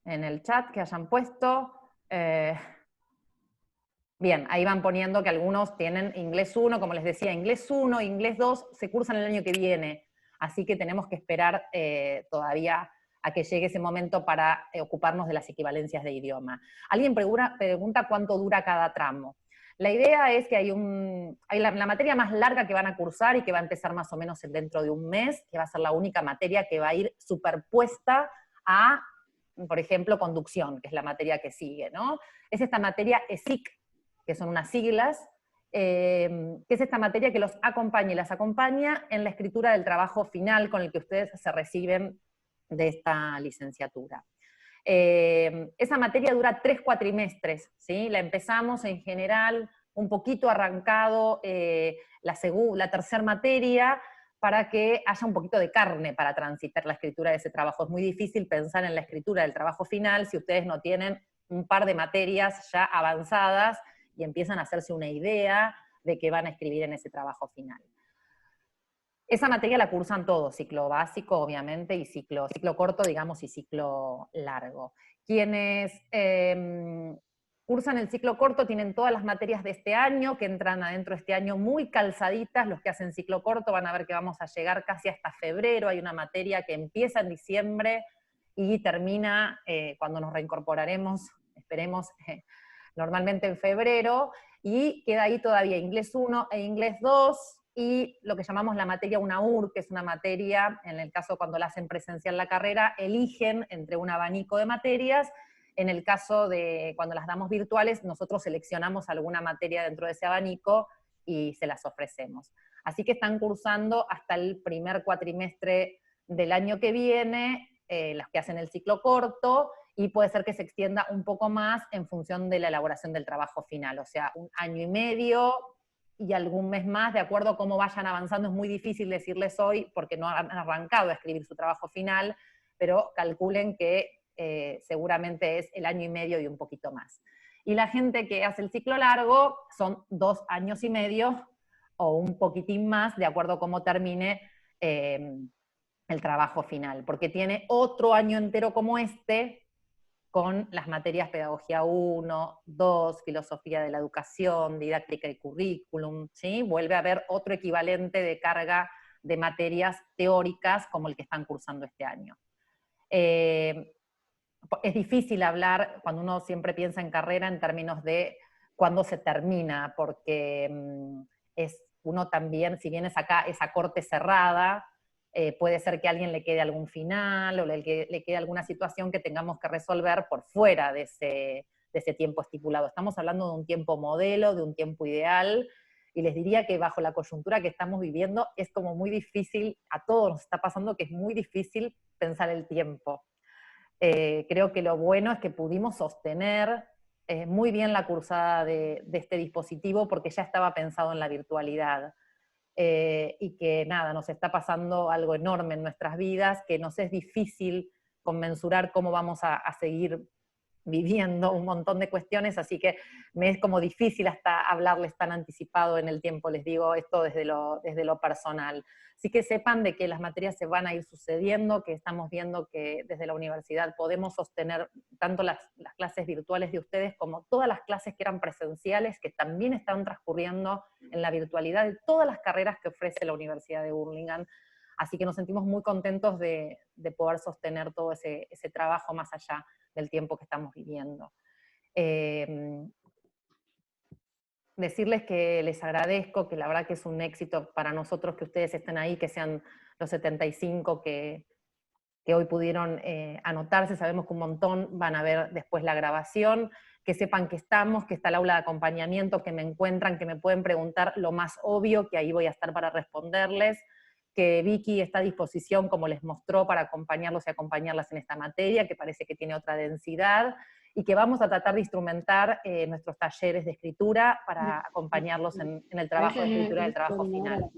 en el chat que hayan puesto. Bien, ahí van poniendo que algunos tienen Inglés 1, como les decía, Inglés 1, Inglés 2 se cursan el año que viene, así que tenemos que esperar todavía a que llegue ese momento para ocuparnos de las equivalencias de idioma. Alguien pregunta cuánto dura cada tramo. La idea es que hay la materia más larga que van a cursar y que va a empezar más o menos dentro de un mes, que va a ser la única materia que va a ir superpuesta a, por ejemplo, conducción, que es la materia que sigue, ¿no? Es esta materia ESIC, que son unas siglas, que es esta materia que los acompaña y las acompaña en la escritura del trabajo final con el que ustedes se reciben de esta licenciatura. Esa materia dura 3 cuatrimestres, ¿sí? La empezamos en general un poquito arrancado la tercera materia, para que haya un poquito de carne para transitar la escritura de ese trabajo. Es muy difícil pensar en la escritura del trabajo final si ustedes no tienen un par de materias ya avanzadas y empiezan a hacerse una idea de qué van a escribir en ese trabajo final. Esa materia la cursan todos, ciclo básico, obviamente, y ciclo corto, digamos, y ciclo largo. Quienes cursan el ciclo corto tienen todas las materias de este año, que entran adentro de este año muy calzaditas. Los que hacen ciclo corto van a ver que vamos a llegar casi hasta febrero. Hay una materia que empieza en diciembre y termina cuando nos reincorporaremos, esperemos, normalmente en febrero, y queda ahí todavía Inglés 1 e Inglés 2, y lo que llamamos la materia UNAUR, que es una materia, en el caso cuando la hacen presencial la carrera, eligen entre un abanico de materias, En el caso de cuando las damos virtuales, nosotros seleccionamos alguna materia dentro de ese abanico y se las ofrecemos. Así que están cursando hasta el primer cuatrimestre del año que viene, las que hacen el ciclo corto, y puede ser que se extienda un poco más en función de la elaboración del trabajo final, o sea, 1 año y medio y algún mes más, de acuerdo a cómo vayan avanzando. Es muy difícil decirles hoy, porque no han arrancado a escribir su trabajo final, pero calculen que seguramente es el 1 año y medio y un poquito más. Y la gente que hace el ciclo largo son 2 años y medio o un poquitín más, de acuerdo a cómo termine el trabajo final, porque tiene otro año entero como este, con las materias Pedagogía 1, 2, Filosofía de la Educación, Didáctica y Currículum, ¿sí? Vuelve a haber otro equivalente de carga de materias teóricas como el que están cursando este año. Es difícil hablar, cuando uno siempre piensa en carrera, en términos de cuándo se termina, porque uno también, si bien es acá esa corte cerrada, puede ser que a alguien le quede algún final, o le quede alguna situación que tengamos que resolver por fuera de ese tiempo estipulado. Estamos hablando de un tiempo modelo, de un tiempo ideal, y les diría que bajo la coyuntura que estamos viviendo es como muy difícil, a todos nos está pasando que es muy difícil pensar el tiempo. Creo que lo bueno es que pudimos sostener muy bien la cursada de este dispositivo, porque ya estaba pensado en la virtualidad. Y que nada, nos está pasando algo enorme en nuestras vidas, que nos es difícil conmensurar cómo vamos a seguir viviendo un montón de cuestiones, así que me es como difícil hasta hablarles tan anticipado en el tiempo, les digo esto desde lo personal. Así que sepan de que las materias se van a ir sucediendo, que estamos viendo que desde la universidad podemos sostener tanto las clases virtuales de ustedes como todas las clases que eran presenciales, que también están transcurriendo en la virtualidad de todas las carreras que ofrece la Universidad de Burlingame. Así que nos sentimos muy contentos de poder sostener todo ese trabajo más allá del tiempo que estamos viviendo. Decirles que les agradezco, que la verdad que es un éxito para nosotros que ustedes estén ahí, que sean los 75 que hoy pudieron anotarse. Sabemos que un montón van a ver después la grabación, que sepan que estamos, que está el aula de acompañamiento, que me encuentran, que me pueden preguntar lo más obvio, que ahí voy a estar para responderles, que Vicky está a disposición, como les mostró, para acompañarlos y acompañarlas en esta materia, que parece que tiene otra densidad, y que vamos a tratar de instrumentar nuestros talleres de escritura para acompañarlos en el trabajo de escritura del trabajo final.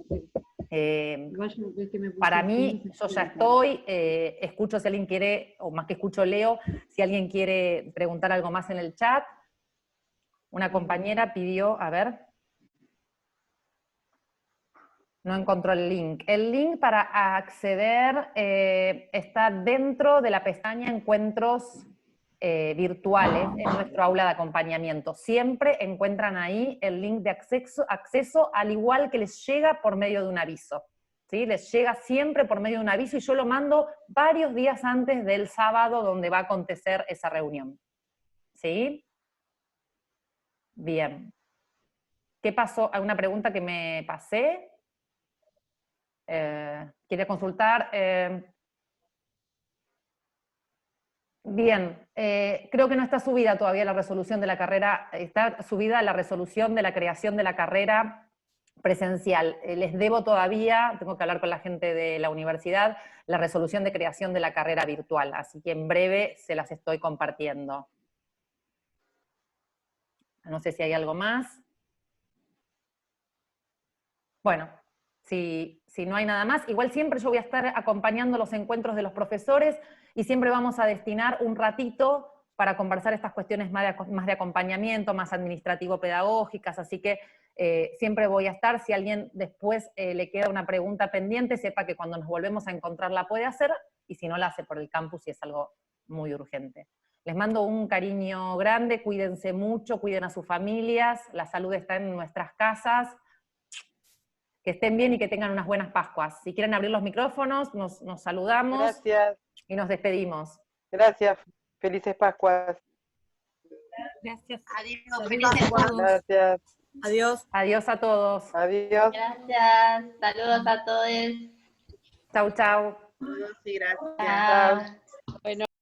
Para mí, yo ya estoy, escucho si alguien quiere, o más que escucho leo, si alguien quiere preguntar algo más en el chat. Una compañera pidió, a ver... No encontró el link. El link para acceder está dentro de la pestaña Encuentros virtuales en nuestro aula de acompañamiento. Siempre encuentran ahí el link de acceso, al igual que les llega por medio de un aviso. ¿Sí? Les llega siempre por medio de un aviso, y yo lo mando varios días antes del sábado donde va a acontecer esa reunión. ¿Sí? Bien. ¿Qué pasó? ¿Alguna pregunta que me pasé? ¿Quiere consultar? Bien, creo que no está subida todavía la resolución de la carrera, está subida la resolución de la creación de la carrera presencial. Les debo todavía, tengo que hablar con la gente de la universidad, la resolución de creación de la carrera virtual, así que en breve se las estoy compartiendo. No sé si hay algo más. Bueno. Si no hay nada más, igual siempre yo voy a estar acompañando los encuentros de los profesores y siempre vamos a destinar un ratito para conversar estas cuestiones más de acompañamiento, más administrativo-pedagógicas, así que siempre voy a estar. Si a alguien después le queda una pregunta pendiente, sepa que cuando nos volvemos a encontrar la puede hacer, y si no la hace por el campus si es algo muy urgente. Les mando un cariño grande, cuídense mucho, cuiden a sus familias, la salud está en nuestras casas. Que estén bien y que tengan unas buenas Pascuas. Si quieren abrir los micrófonos, nos saludamos. Gracias. Y nos despedimos. Gracias. Felices Pascuas. Gracias. Adiós, felices Pascuas. Gracias. Adiós. Adiós a todos. Adiós. Gracias. Saludos a todos. Chau, chau. Sí, gracias. Chao.